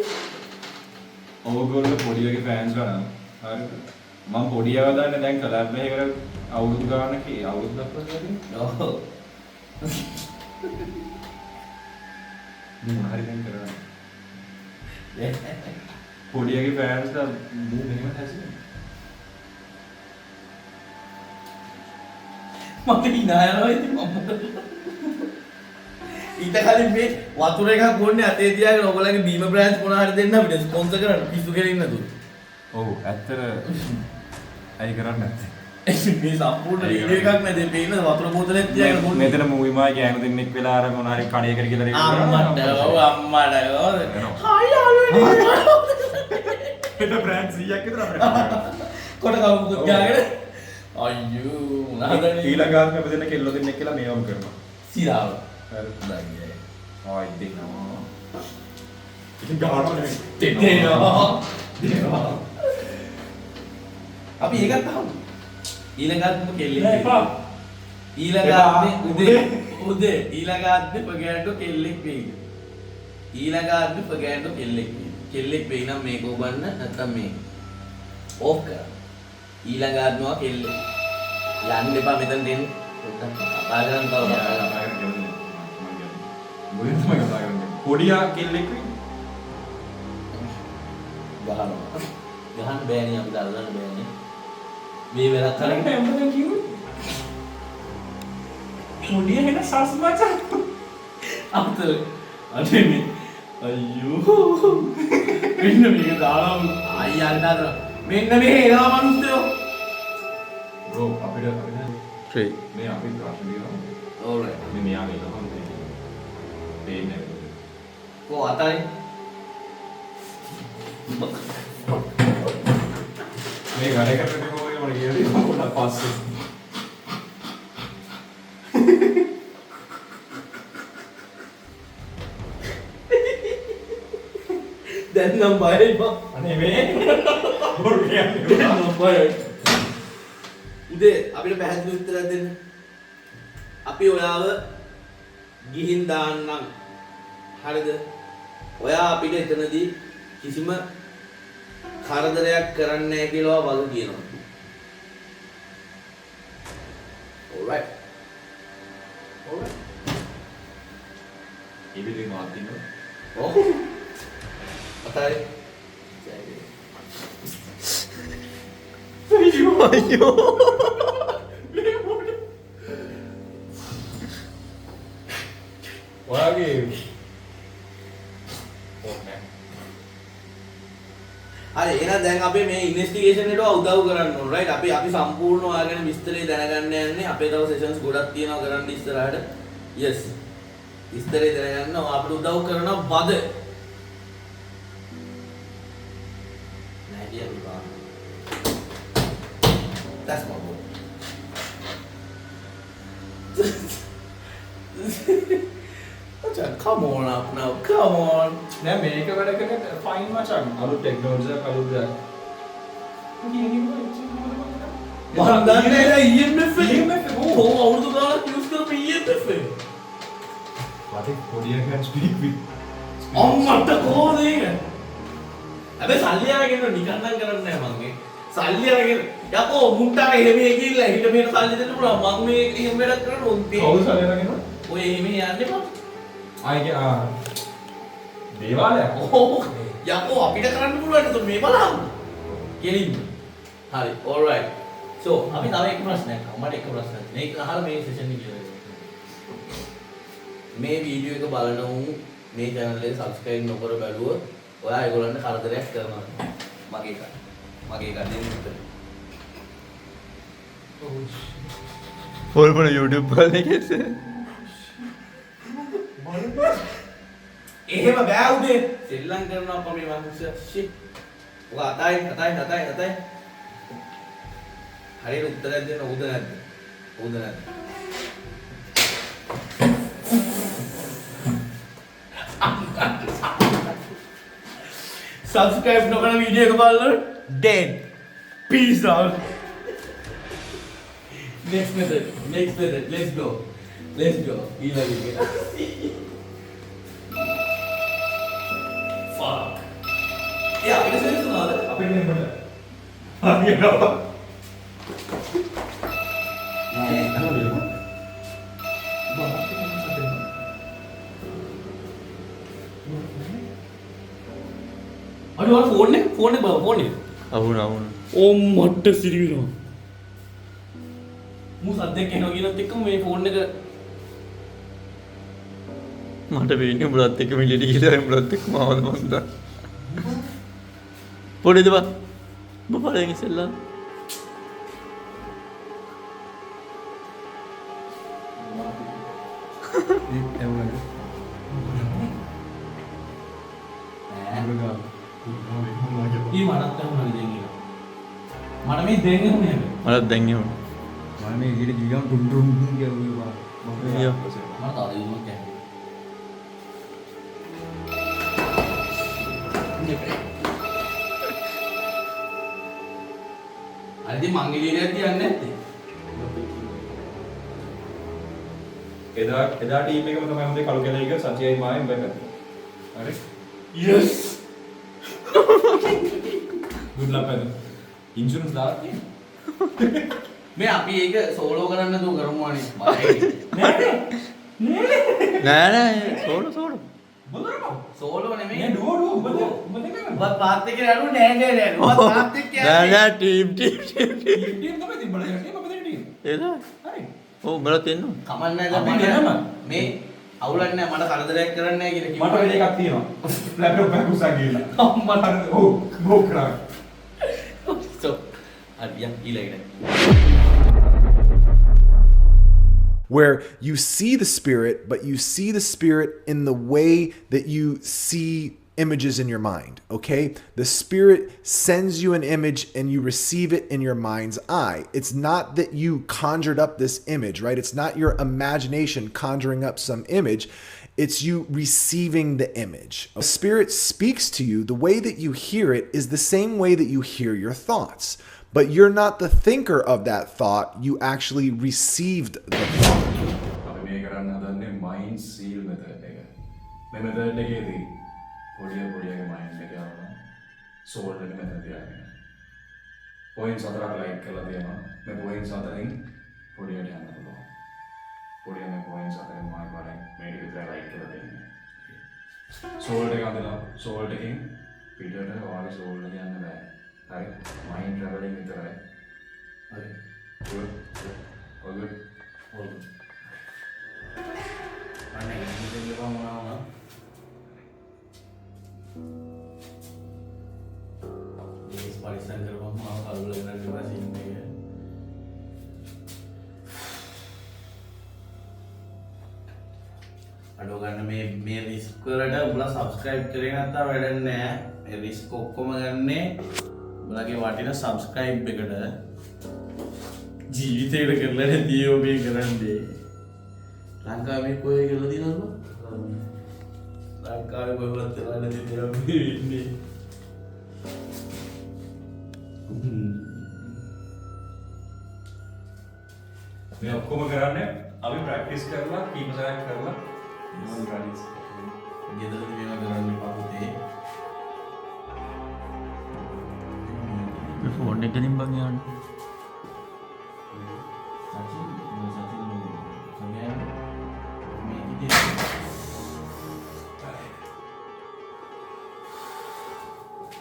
ඔයගොල්ලෝ පොඩි වගේ ෆෑන්ස් ගන්න. හරිද? මම පොඩි ඒවා දන්නේ දැන් කලබ් එකේ අවුරුදු ගානක අවුරුද්දක් වගේ නේද? ඔව්. මම හරි දැන් කරන්නේ. පොඩි වගේ ෆෑන්ස් ලා මූ මෙහෙම හැසිරෙන්නේ. මට hina යනවා ඉතින් මම ඊට කලින් මේ වතුර එකක් බොන්නේ අතේ තියාගෙන ඔයගොල්ලන්ගේ බීම බ්‍රෑන්ච් මොනවා හරි දෙන්න අපිට ස්පොන්සර් කරන්න පිස්සු කෙලින් නේද? ඔව් ඇත්තට අය කරන්නේ නැත්තේ. මේ සම්පූර්ණ වීඩියෝ එකක් නේද පේන වතුර බෝතලෙත් තියාගෙන බොන්නේ. මෙතන මූවිමා ගෑනු දෙන්නෙක් වෙලා අර මොන හරි කණේ කර කියලා අම්මට අම්මට හායි යාළුවනේ. එතන බ්‍රෑන්ඩ් 100ක් විතර අපිට. කොට කවුරුත් ගාගෙන අයියෝ මොනවාද ඊළඟ ආත්මෙ අපිට දෙන්න කෙල්ලෝ දෙන්නෙක් කියලා මේවම කරනවා. සිරාව. හරි. හොඳයි. ආයි දෙනවා. ඉතින් ගහනවා නෙමෙයි. දෙනවා. අපි ඒකත් අහමු. ඊළඟාත්ම කෙල්ලෙක්. නෑ එපා. ඊළඟාත්මේ උදේ ඊළඟාත්මේ පගෑන්ඩෝ කෙල්ලෙක් වෙයිද? ඊළඟාත්මේ පගෑන්ඩෝ කෙල්ලෙක් වෙයිද? කෙල්ලෙක් වෙයි නම් මේක උබන්න නැත්තම් මේක. ඕෆ් කරා. ඊළඟාත්මවා කෙල්ලෙක්. යන්න එපා මෙතන දෙන්න. පොඩ්ඩක් කතා කරන්න තව මොකද තමයි කතා කරන්නේ? පොඩියා කෙල්ලෙක් වෙයි. ගහනවා. ගහන්න බෑනේ අපිට අල්ලන්න බෑනේ. මේ වෙලක් කරේ කරේ නෑ කිව්වේ. මොඩිය හෙන සස් මචං. අතල අනේ මේ අයියෝ මෙන්න මේක දාලා අයියා දාතර මෙන්න මේ එනවා මිනිස්සුયો බ්‍රෝ අපිට ට්‍රේ මේ අපි ප්‍රශ්න දිනවා. ඕල්රයිට් මේ මෙයාගේ ඉන්නවා දෙන්නේ. කො අතයි මේ ගඩේ කරන්නේ කොහොමද මම කියන්නේ පොඩක් පස්සේ. දැන් නම් බයයි බා අනේ මේ බොරු කියන්නේ නම් බයයි උදේ අපිට පැහැදිලි උත්තරයක් දෙන්න අපි ඔයාව ගිහින් දාන්නම් හරිද ඔයා අපිට එතනදී කිසිම කරදරයක් කරන්නේ නැහැ කියලා වග කියනවා alright ඉබිලි මාතිනෝ. ඔව් අතයි ඔයාගේ හරි එහෙනම් දැන් අපි මේ ඉන්වෙස්ටිගේෂන් එකට උදව් කරන්න ඕන රයිට් අපි සම්පූර්ණ ඔයාගෙන විස්තරය දැනගන්න යන්නේ අපේ තව සෙෂන්ස් ගොඩක් තියෙනවා කරන්න ඉස්සරහට yes විස්තරය දැනගන්න අපිට උදව් කරන බද නෑ කියන්න that's my boy come on up now come on නෑ මේක වැඩ කරන ෆයින් මචං. අලුත් ටෙක්නොලොජි එකක් අලුත් දෙයක්. මම දන්නේ නැහැ EMF එක කොහොම අවුරුදු ගානක් යූස් කරපු EMF එක What if Korea can speak with අම්මට කොහොමද ඒක හැබැයි සල්ලි අරගෙන නිකන් නම් කරන්නේ නැහැ මං මේ සල්ලි අරගෙන යකෝ මුට්ටාර එහෙම ගිහිල්ලා හිට මෙහෙට සල්ලි දෙන්න පුළුවන් මං මේ එහෙම වැඩක් කරන්න ඕනේ කවුද සලයනගෙන? ඔය එහෙම යන්නේ මං ආයේ දේවාලයක්. ඕ යකෝ අපිට කරන්න පුළුවන් නේද මේ බලන්න කෙලින්ම හරි alright so අපි තව එක ප්‍රශ්නයක් අහමු මට එක ප්‍රශ්නයක් මේක අහලා මේ සෙෂන් එක ඉවර මේ වීඩියෝ එක බලන උන් මේ channel එක subscribe නොකර බැලුවොත් ඔයා ඒගොල්ලන්ට කරදරයක් කරනවා මගේ එක දෙන්න උත්තර ෆෝල්පන YouTube බලන එකේද එහෙම බෑ උදේ සෙල්ලම් කරනවා අප්පා මේ මිනිස්සු shit ඔයා අතයි හරියට උත්තරයක් දෙන්න උද නැද්ද subscribe නොකරන වීඩියෝ එක බලන්න dead peace out next method let's go ඊළඟ fuck yeah අපිට සෙන්ස් උනාද අපිට නෙමෙයි. හරියනවා. නෑ නෑ අර ෆෝන් එක බලන්න අවුන ඕ මට්ට සිරිනවා මු සද්දයක් එනවා කියනත් එක්කම මේ ෆෝන් එක මට වෙන්නේ උඹලත් එක්ක මිලියට ගිහලා උඹලත් එක්ක මාවද මන්ද පොඩිද බා ඔබ පළවෙනි ඉස්සෙල්ලා ඊ මටත් අහුණා දැන් ඒක මට මේ දෙන්නේ නැහැ මට දැන් එහුණ මම මේ ඊට ගියම් ටුම් ටුම් කියුවා. මට ආදීමක් අරදී මංගලීරියක් තියන්නේ නැත්තේ එදා ටීම් එකම තමයි හොඳේ කළු කෙලෙක සතියයි මායෙන් බැලුවා. හරි? yes good luck අද. ඉන්ෂුරන්ස් දාලා තියෙනවා. මේ අපි ඒක සෝලෝ කරන්න දෝ කරමු අනේ නෑ සෝඩ සෝලෝ නෙමෙයි නේ ඩුවෝ උඹ දෙන්න. ඔබ පාත් එක්ක යනු නෑ ඔබ පාත් එක්ක යන්නේ නෑ ටීම් ටීම් උඹලා දෙන්නේ මම දෙන්නේ. ඒක හරි. ඔව් උඹලා තෙන්නු කමන්නේ අපි නැහැ දෙනම. මේ අවුලක් නැහැ මට කරදරයක් කරන්නේ නැහැ කියලා මට වෙන එකක් තියෙනවා. ලැප්ටොප් එකක් උස්සා ගිහලා. අම්මට ඔව් බෝ කරා. so අරියා ඊළඟට where you see the Spirit, but you see the Spirit in the way that you see images in your mind, okay? The Spirit sends you an image and you receive it in your mind's eye. It's not that you conjured up this image, right? It's not your imagination conjuring up some image. It's you receiving the image. The Spirit speaks to you. The way that you hear it is the same way that you hear your thoughts. But you're not the thinker of that thought. You actually received the thought. අපි මේ කරන්න හදන්නේ මයින්ඩ් සීල් මෙතඩ් එක. මේ මෙතඩ් එකේදී පොඩියගේ මයින්ඩ් එක යනවා. සෝල් එක මෙතන තියාගෙන. පොයින්ට්ස් හතරක් ලයිට් කරලා තියෙනවා. මේ පොයින්ට්ස් හතරෙන් පොඩියට යන්න පුළුවන්. පොඩිය මේ පොයින්ට්ස් හතරෙන් මායි වරෙන් මේ ටික විතර ලයිට් කරලා දෙන්නේ. සෝල් එක අදලා සෝල් එකකින් පිටට ඔයාගේ සෝල් එක යන්න බෑ. හරි මයින්ඩ් ට්‍රැවලින් විතරයි. හරි good all good all good අනේ ඉතින් ගිහම මොනවා මේ පරිසම් කරපුවම මම කලබල වෙනවා ඊට පස්සේ ඉන්නේ අඩෝ ගන්න මේ රිස්ක් වලට උඹලා සබ්ස්ක්‍රයිබ් කරේ නැත්නම් වැඩක් නැහැ මේ රිස්ක් ඔක්කොම ගන්නේ උඹලගේ වටින සබ්ස්ක්‍රයිබ් එකට ජීවිතේට කරලා නැති ඔබේ කරන්නේ ලංකාවේ කොහේ කියලා දිනවද ලංකාවේ කොහෙවත් වෙලා නැති දේවල් වෙන්නේ මේ ඔක්කොම කරන්නේ අපි ප්‍රැක්ටිස් කරලා කීප සැරයක් කරලා මම ප්‍රැක්ටිස් ගෙදරදී මේවා කරන්න එපා පුතේ ෆෝන් එකකින් බං යන්න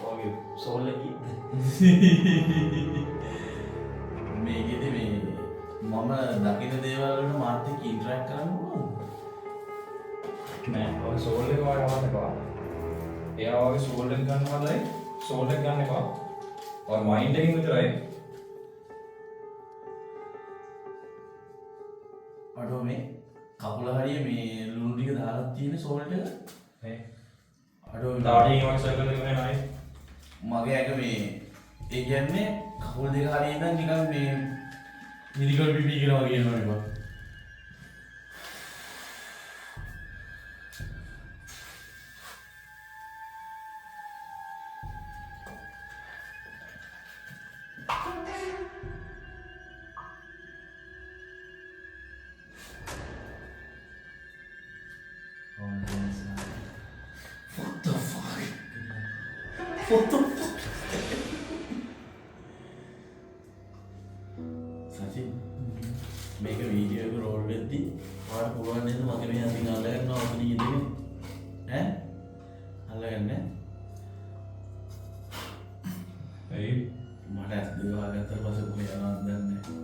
ඔගේ සෝල් එකේ මේකෙදි මේ මම දකින දේවල් වලට මාත් එක්ක ඉන්ටරැක්ට් කරන්න ඕනද? නෑ ඔය සෝල් එක වගේ යවන්න එපා. එයා වගේ සෝල් එක ගන්නවලයි සෝල් එක ගන්න එපා. ඔය මයින්ඩ් එකෙන් විතරයි. අඩෝ මේ කකුල හරිය මේ ලුණු ටික දාලා තියෙන සෝල්ට් එක නේ. අඩෝ ඩාටින් වගේ සර්කල් එක වෙනයි. මගේ ඇඟ මේ ඒ කියන්නේ කකුල් දෙක හරිය ඉඳන් නිකන් මේ නිදිගල් පිපි කියලා වගේ යනවා මේක. What the fuck? What the fuck? සචින් මේක වීඩියෝ එක රෝල් වෙද්දි ඔයාලට පුළුවන් නේද මගේ මේ අතින් අල්ලගන්න ඔතන ඉඳගෙන ඈ අල්ලගන්න එයි මට ඇස් දෙක වහගත්තට පස්සේ කොහේ යනවද දන්නේ නැහැ.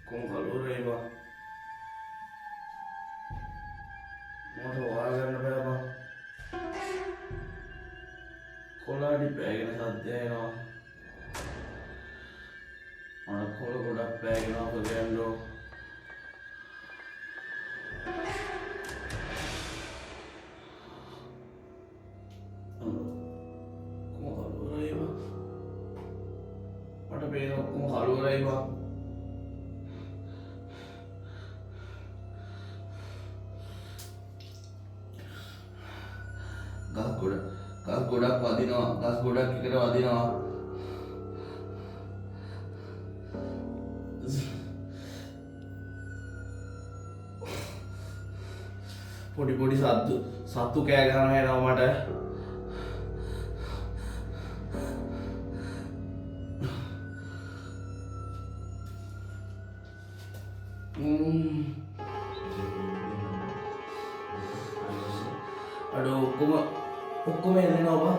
Kung kaluray ba? Matawagan na ba? Kola di pegna sadyena. Kola kola pegna pagendo. Kung kaluray ba? Mata pegna kung kaluray ba? Gas godak wadina, gas godak kira wadina. Podi podi satu kaya gana hai nama mata. Aduh, hukum ini apa?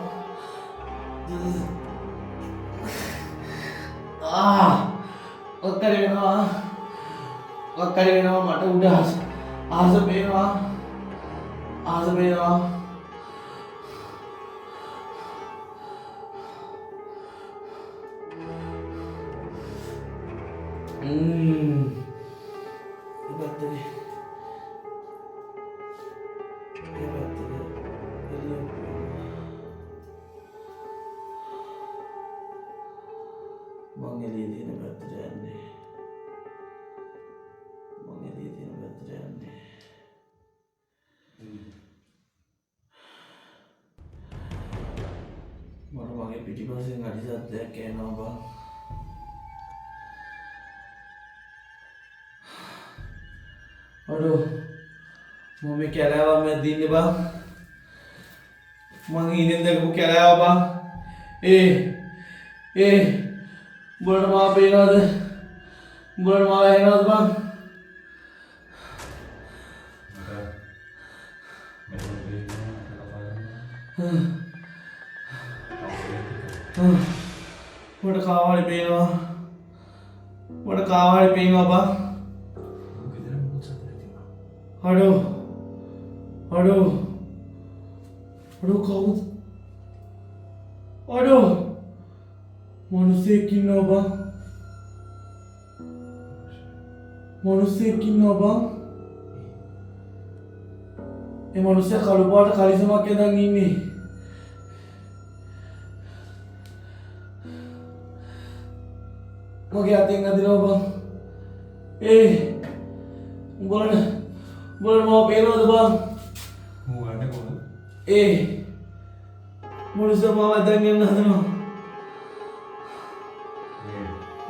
Kakak ini mata udah asap ini baterai. Mengelilingi baterai ini. Baru pakai pidi masih nggak bisa kayak apa. Aduh, mau mikir apa medin nih bang? Manginin deh aku kira apa? Bulan maafin aja, bulan maafin aja bang. Udah kawal di pino bang. Aduh kau, manusia kina bang, manusia kalau buat kali sama kedang ini, mau hati nggak di bang, bulan mau peno tuh bang. Manusia mau datangin lah tuh.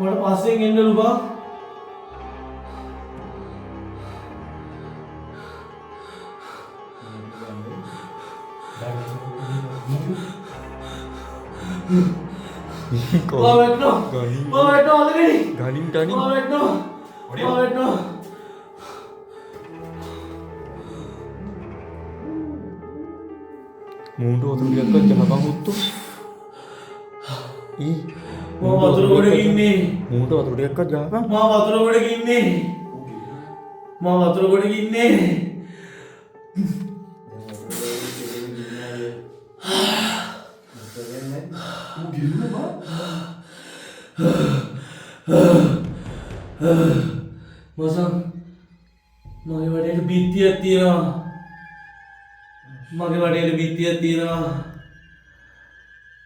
Mau passing dulu bang. Bawa lagi. Galing. Bawa Mundo tuh lihat kan jangan bangun tuh. mau waktu udah gini. Mundo tuh lihat kan jangan. Mau waktu udah gini. Masang, mau yang ada biti hati lah. මගේ වටේට බිත්තියක් තියෙනවා.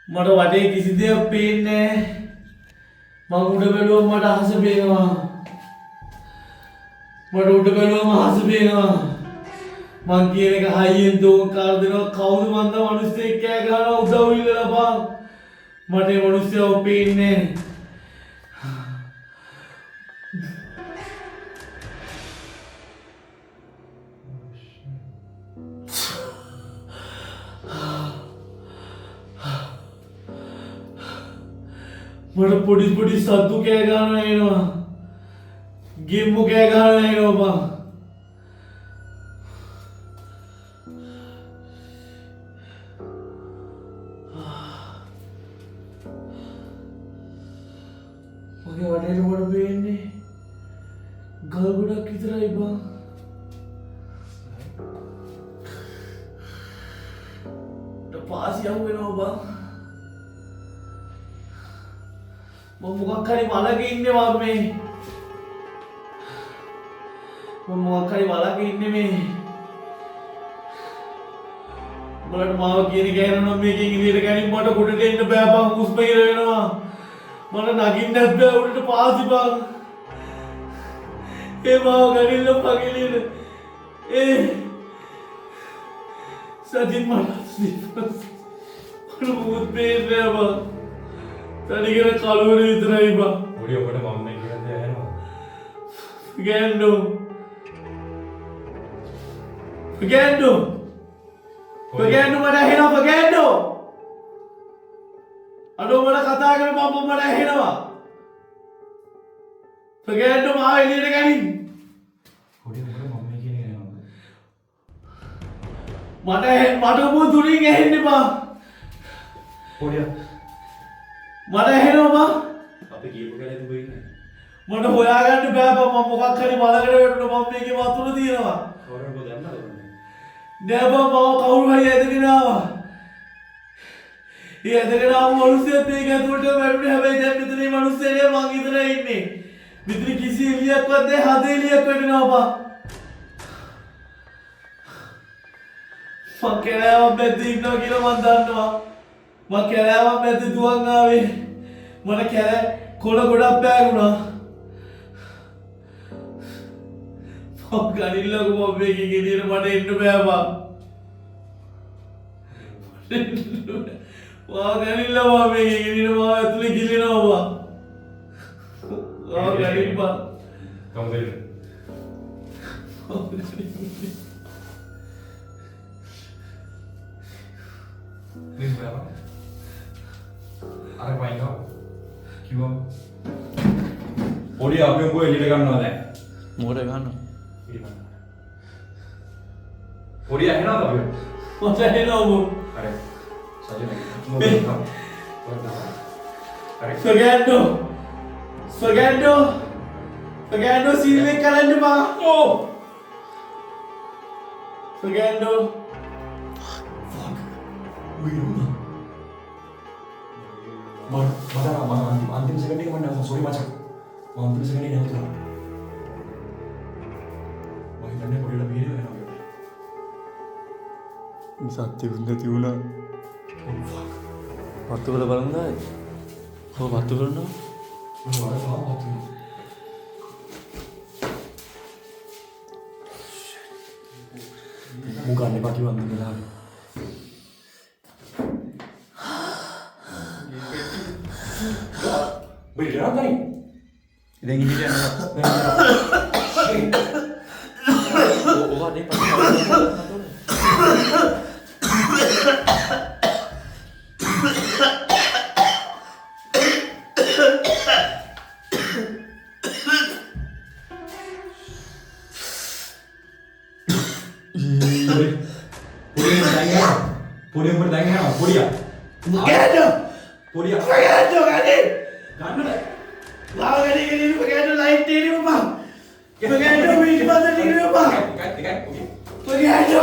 මට වටේ කිසි දෙයක් පේන්නේ නැහැ. මම උඩ බැලුවම මට අහස පේනවා. මට උඩ බැලුවම අහස පේනවා. මං කියන එක හයියෙන් දෝංකාර දෙනවා. කවුද මන්ද මිනිස්සෙක් කෑ ගහනවා උදව් ඉල්ලලා බං. මට ඒ මිනිස්සයව පේන්නේ නැහැ. මට පොඩි සද්දු කෑ ගන්න එනවා. ගෙම්මු කෑ ගන්න එනවා බං. මගේ වටේට මට පේන්නේ ගල් ගොඩක් විතරයි බං. පාසි යමු වෙනවා බං. මම මොකක් හරි වලක ඉන්නේ මේ. මම මොකක් හරි වලක ඉන්නේ මේ. උඹලට මාව කියන එක ඇහෙනවා මේකෙන් ඉදිරියට ගනින් මට ගොඩට එන්න බෑ බං. හුස්ම ඉර වෙනවා. මට නගින්නත් බෑ උඩට පාසි බං. ඒ මාව ගනින්න පගිලින. සතින් මට මුත් පේන්නේ බං. තනිකර කලුවර විතරයි බං. පොඩි ඔබට මම මේ කියන දේ ඇහෙනවා. ගෑන්නෝ. ගෑන්නෝ. ගෑන්නෝ මට ඇහෙනවා ගෑන්නෝ. අඩෝ මට කතා කරන බම්බ මට ඇහෙනවා. ගෑන්නෝ මාව එළියට ගනින්. පොඩි ඔබට මම මේ කියන එක ඇහෙනවා. මට ඔබ දුරින් ඇහෙන්නේ බං. පොඩියා මට ඇහෙනවා බං. අපි කියපු කලේ දුබ ඉන්නේ. මට හොයාගන්න බෑ බං. මම මොකක් හරි බලකට වැටුණා මම මේකේ වතුර තියෙනවා. කවුරුන් බෝ දන්නවද? නෑ බං මම කවුරු හරි ඇදගෙන ආවා. ඒ ඇදගෙන ආව මිනිස්සුත් මේක ඇතුළට වැටුනේ. හැබැයි දැන් මෙතන මේ මිනිස්සු එන්නේ මං විතරයි ඉන්නේ. මෙතන කිසි එළියක්වත් නැහැ. හද එළියක් වැටෙනවා බං. මං කෑවා බැද්ද ඉන්නවා කියලා මං දන්නවා. මං කෑවා බැද්ද දුවන් ආවේ. මට කෑ කොළ ගොඩක් බෑගුණා. මං ගනින්නකො මම මේකේ ගෙනියන මට එන්න බෑ බං. වා ගනින්න මම මේකේ ගෙනියන මම ඇතුලේ ගිලිනවා බං. වා ගනින්න බං. කම්බෙල්. Please bravo. අර වයින්නවා. කිව්වා. පොඩි අපි උඹ එළියට ගන්නවා දැන්. මොකට ගන්නවා? පොඩි ඇහෙනවද අපි? මට ඇහෙනවා බෝ. හරි. සජන. Fernando සීල් එක කරන්න බා. ඕ. Fernando. अंतिम सेकंड के मन सॉरी मचा अंतिम सेकंड नहीं होता वही करने पड़ेगा भी है ना සත්‍ය උන්නති වුණා. පත්තු වල බලමුද? ඔව් පත්තු කරනවා. मुका ने बाकी बंद कर रहा बेटा नहीं දැන් ඉහිට යනවා. ඔවා දෙපත් पूरे ऊपर दाएंगे ना पूरिया पूरिया गाना लाइट तेरी ऊपर Fernando वीट बंद निकले ऊपर Fernando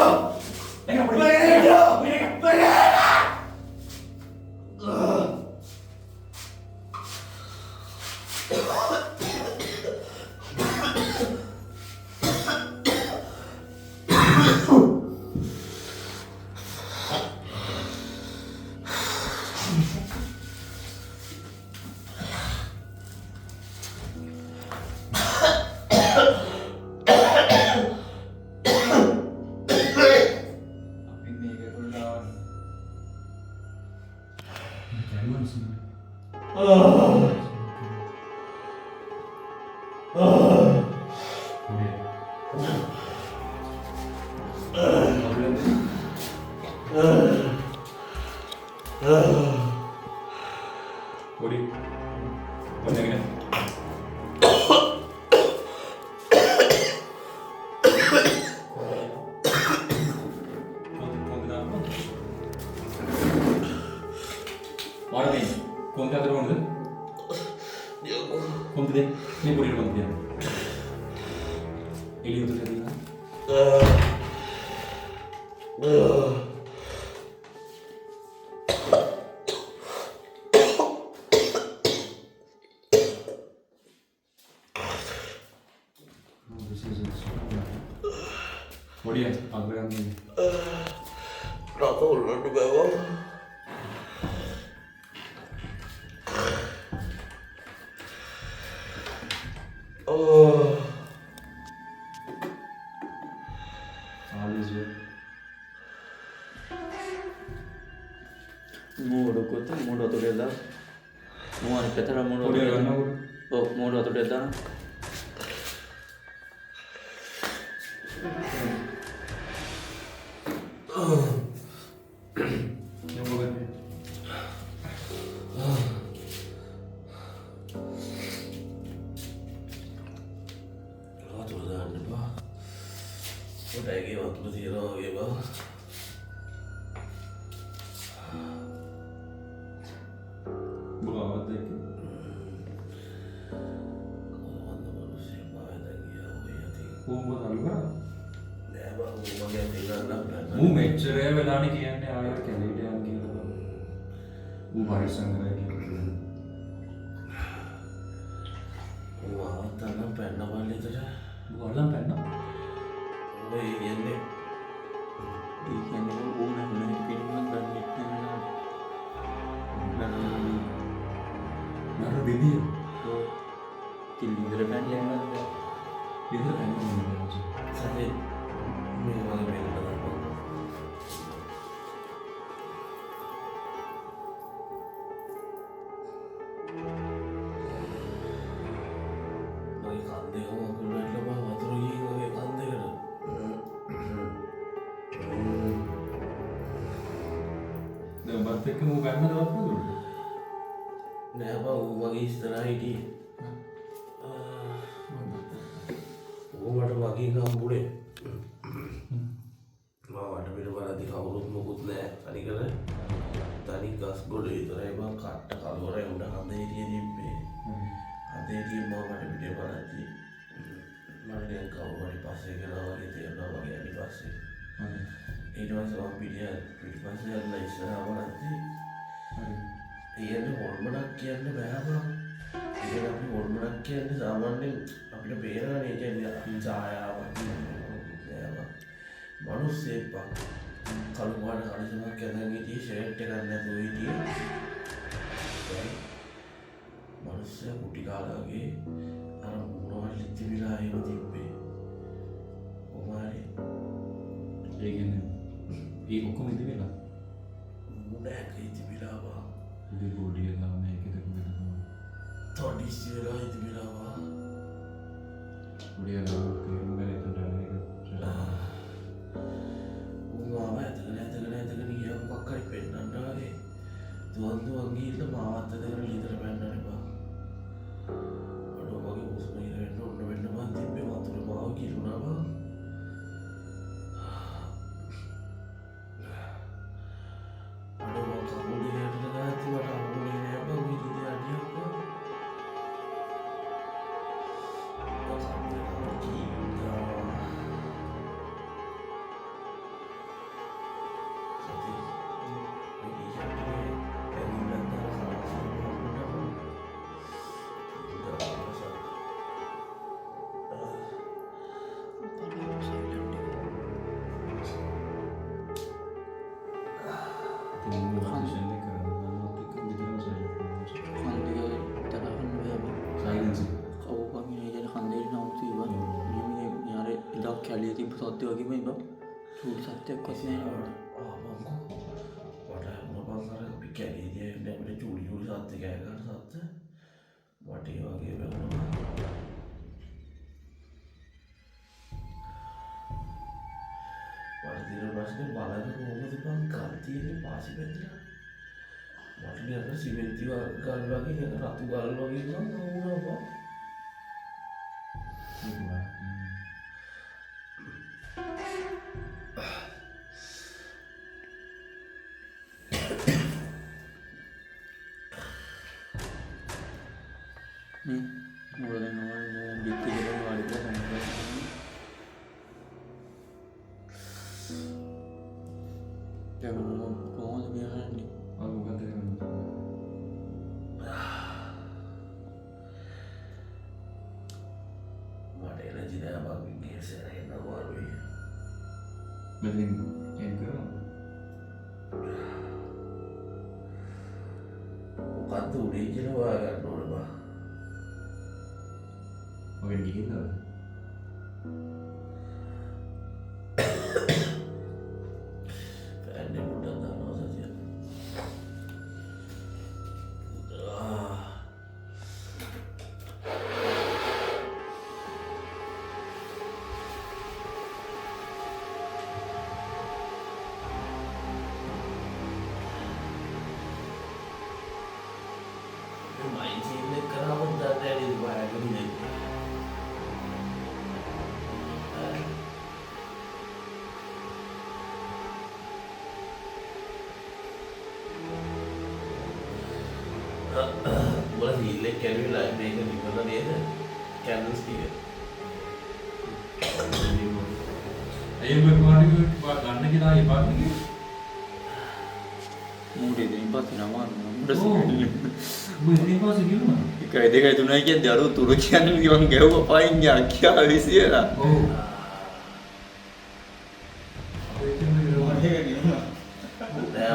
మూడు అతడు వేద్దాం నువ్వు అని పెద్ద మూడు అతడు వేద్దాం මෙච්චරය වෙලාන කියන්නේ ආයත් කැලේටයන් කියලා පරිසංගරය තනම් පැන්න බල්ලතට ගොල්ලම් පැන්න ඔය කියන්නේ ඕන පින්වත් නර දෙදිය තිල්ලිදර පැන්ලම විදර පැන්න සදේ මේ වල වෙන්න එක්ක මූ ගන්න දවත් නේද නෑ බා ඌ මගේ ඉස්සරහා හිටියේ ඌ මට වගේ ගම්බුලේ මම වට පිට බලද්දි කවුරුත් මොකුත් නෑ තනිකර තනි ගස් ගොඩ විතරයි බං කට්ට කලවරේ උඩ හඳ හිටියේ දීප්පේ හඳ හිටියේ මම වට පිට බලද්දි මම දැන් කවුරු හරි පස්සේ ගිහලා වගේ තේරෙනවා වගේ ඊට පස්සේ ඊට පස්සේ මම පිටිපස්සේ යන්න ඉස්සරහා බලද්දි තියෙන්නේ හොල්මනක් කියන්න බෑ බං. ඉතින් අපි හොල්මනක් කියන්නේ සාමාන්‍යයෙන් අපිට බේරගන්නේ කියන්නේ ඡායාවක් නෑ බං. මිනිස්සෙක් බං. කළු පාට කලිසමක් ඇඳන් හිටියේ ෂර්ට් එකක් නැතුව හිටියේ. මිනිස්සයා කුටි කාලාගේ අර මොනවද තිබිලා එහෙම තිබ්බේ. ඔමාරි ඒ කියන්නේ ඒ ඔක්කොම ඉතිවිලා නෑ කීතිබිලා බං. ඉතින් බෝඩිය දාම එකද කොහෙද තොඩිසියලා ඉතිබිලා බං. බෝඩිය දාම කේරුම් ගලේ තොඩන මාව ඇතගෙන ගියා මොකක් හරි පෙන්නන්න වගේ දුවන් ගිහින් මාවත් ඇතගෙන ලිතර පෙන්නන්න එපා. අඩෝ මගේ හුස්ම ඉර වෙන්න ඔන්න වෙන්න මං තිබ්බේ වතුර මාව කිරුණා බං. අඩෝ මං කකුලේ යටට දාද්දි මට අහුනේ නෑ බං ඉතින් අඩියක් බං. සත්‍ය වගේම ඉබ චූට සත්‍යයක් වශයෙන් අපි කැලේදී අපිට චූඩි සත්‍ය කෑගන්න සත්‍ය මට ඒ වගේ වැහුණා. මට තියෙන ප්‍රශ්නේ බලන්න කොහොමද බං කල් තියෙන්නේ පාසි පැත්තට. මට නිකන් සිමෙන්ති ගල් වගේ නිකන් රතු ගල් වගේ නම් වුණා බං. මොකද නෝ බිත්ති කරන වාඩි කරලා කොහොමද කියන්නේ? මොකද කරන්නේ? මට එනර්ජි නෑ බං ගේස් එන්න අමාරුයි. මෙතනින් එන් කරනවා. මොකද්ද උඩේ කියලා හොයාගන්න ඕනේ බං. ඔගෙන් ගිහින්ද? පැන්නේ මුඩක් දානවා සතිය. මයින් සීන් එක කරාම දන්නේ නේද බයගන්නේ. बोला हील एक कैलरी लाइव में एक निकलना नहीं है कैंडल्स की है අයියෝ මම ගන්න කියලා ආයේ පාන්නේ කිව්වේ. මූඩේ දෙයින් පස්සේ නමාරු ඔව්. මම ඉතින් පස්සේ කිව්වා. 1 2 3 කියන්නේ දරුවෝ තුර කියන්නේ මං ගැහුවා පයින් යා කියා විසියලා. ඔව්.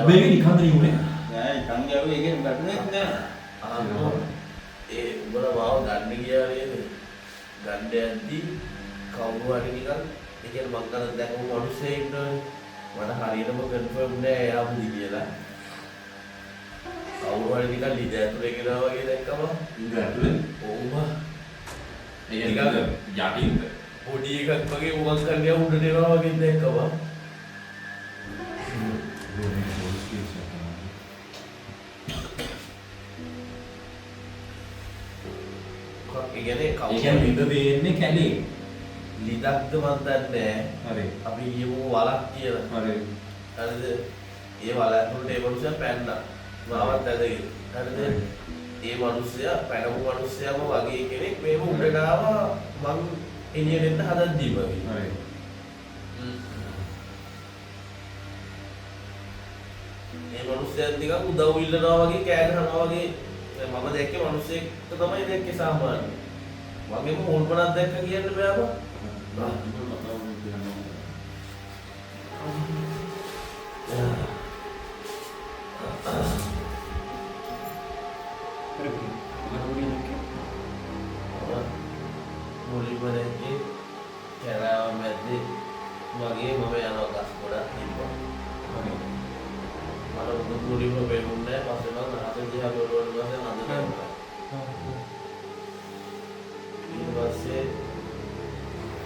මේක නිකන් නෙන්නේ. නෑ කන් ගැහුවේ ඒකෙන් ගැටුනේ නෑ. ආ ඒ උඹලා මාව ගන්න ගියා නේද ගන්න යද්දි කවුරු හරි නිකන් ඒ කියන්නේ මං කරන් දැකපු මිනිස්සෙක් ඉන්නවනේ මට හරියටම කන්ෆර්ම් නෑ එයා බුදි කියලා කවුරු හරි නිකන් ලිද ඇතුලේ ගෙනා වගේ දැක්කම ඉඳ ඇතුලේ ඕම ඒ කියන්නේ යටින්ද පොඩි එකක් වගේ උමක් කරන්නේ උඩට එනවා වගේ දැක්කම ඒ කියන්නේ ඉඳ දෙන්නේ කැලේ. ලිදක්ද මන් දන්නේ හරි. අපි කියමු වලක් කියලා. හරි. හරිද? ඒ වල ඇතුළට ඒ මනුස්සයා පැන්නා. මාවත් ඇදගෙන. හරිද? ඒ මනුස්සයා පැනපු මනුස්සයාම වගේ කෙනෙක් මේව උඩට ආවා මං එළියට එන්න හදද්දී වගේ. හරි. ඒ මනුස්සයා ටිකක් උදව් ඉල්ලනවා වගේ කෑ ගහනවා වගේ මම දැක්කේ මනුස්සයෙක් තමයි දැක්කේ සාමාන්‍ය. වගේම ඕල්පනක් දැක්ක කියන්න බෑ බං. මුලින්ම දැක්කේ කැරාව මැද්දේ වගේ මම යනවා ගස් ගොඩක් තිබ්බා. මට මුලින්ම වෙන්නේ පස්සේ මම අත දිහා බලුවාට පස්සේ නඳනවා. ඊට පස්සේ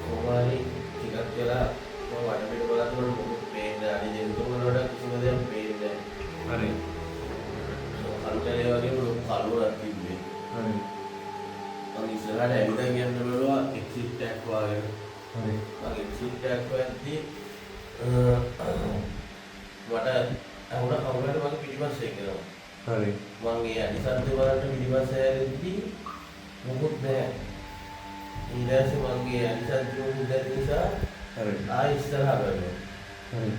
කොහොමරි ටිකක් කියලා මම වඩ පිට බලනකොට මොකද පේන්නේ අනිත් දෙතුන් වලට කිසිම දෙයක් පේන්නේ නැහැ. හරි. කල්කලේ වගේ ලොකු කලුවක් තිබ්බේ. හරි. මම ඉස්සරහට ඇවිදන් යන්න බැලුවා එක්සිට් එකක් වගේ. හරි. මම එක්සිට් එකක් වද්දී මට අහුණා කවුරුහරි මගේ පිටිපස්සේ එනවා. හරි. මම ඒ අනිසන්ත වලට පිටිපස්සේ ඇවිද්දී මොකුත් නැහැ. ඊළඟට මගේ අනිසන්ත වුණ නිසා හරි. ආයි ඉස්සරහා බලනවා. හරි.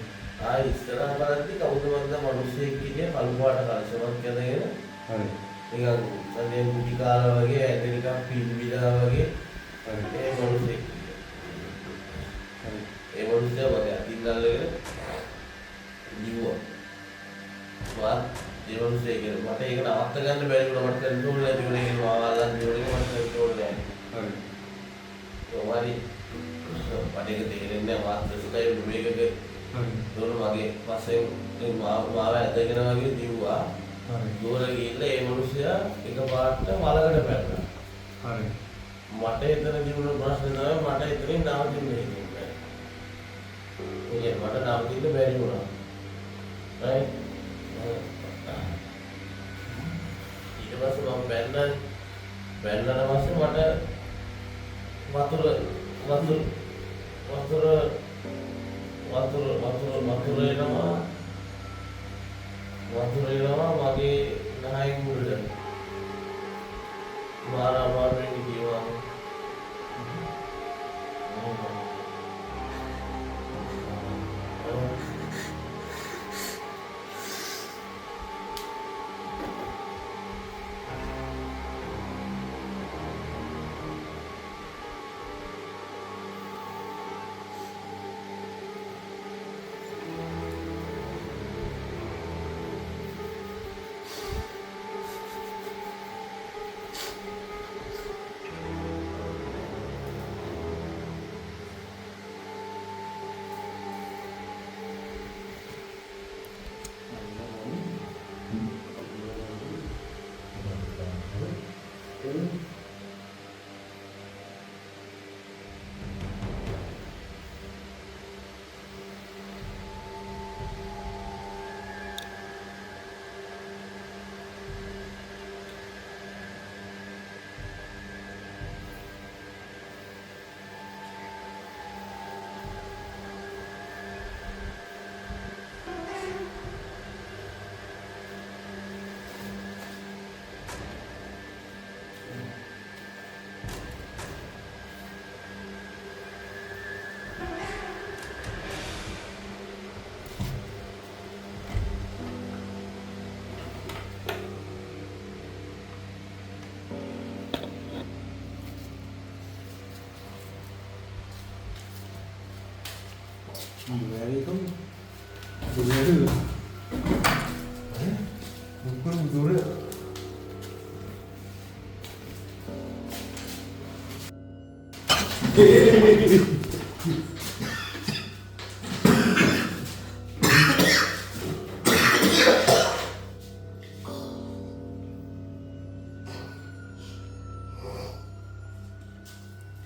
ආයි ඉස්සරහා බලද්දී කවුද මන්ද මිනිස්සෙක් ඉන්නේ කළු පාට කලසමක් ඇඳගෙන. හරි. නිකන් සඳේ මුටි කාලා වගේ ඇඟ නිකන් පිම්බිලා වගේ. හරි. ඒ මිනිස්සෙක්. හරි. ඒ මිනිස්සයා වගේ අතින් අල්ලගෙන නිවුවා. ඒ මිනිස්සයා කියන මට ඒක නවත්ත ගන්න බැරි වුණා මට කන්ට්‍රෝල් නැති වුණා ඒක මාව අල්ලන්න ඕනේ මට කන්ට්‍රෝල් නැහැ. හරි. කොහොමරි මට ඒක තේරෙන්නේ නැහැ මාත් සුඛයි මේකක දොර මගේ පස්සේ මාව ඇදගෙන වගේ දිව්වා දොර ගිහිල්ලා ඒ මිනිස්සයා එකපාරට වලකට පැටලා හරි මට එතන තිබුණ ප්‍රශ්නේ තමයි මට එතනින් නවතින්න හිතුනේ ඒ මට නවතින්න බැරි වුණා right ඊට පස්සේ මම බැන්නට පස්සේ මට වතුර එනවා මගේ නහයෙන් මුලට මාර අමාරුවෙන් ගියා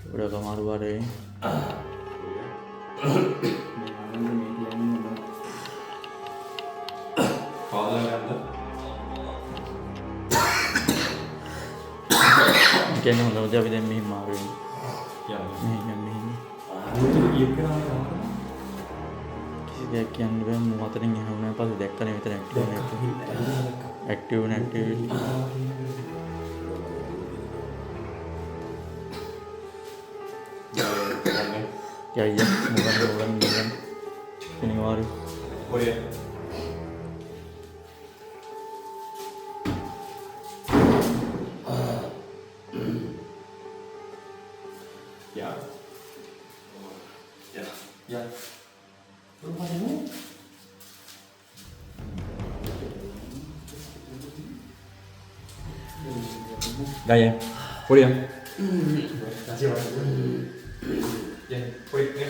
udah kamar bare කියන හොඳ අපි දැන් මෙහි මාරු වෙනවා කිසි දෙයක් කියන්න බෑ මම අතරින් එහුණා පස්සේ දැක්කනේ විතර active නැක්ටිව් ya bukan ini waru Gaya, Korea. Kasih Mas. Ya, quick ya.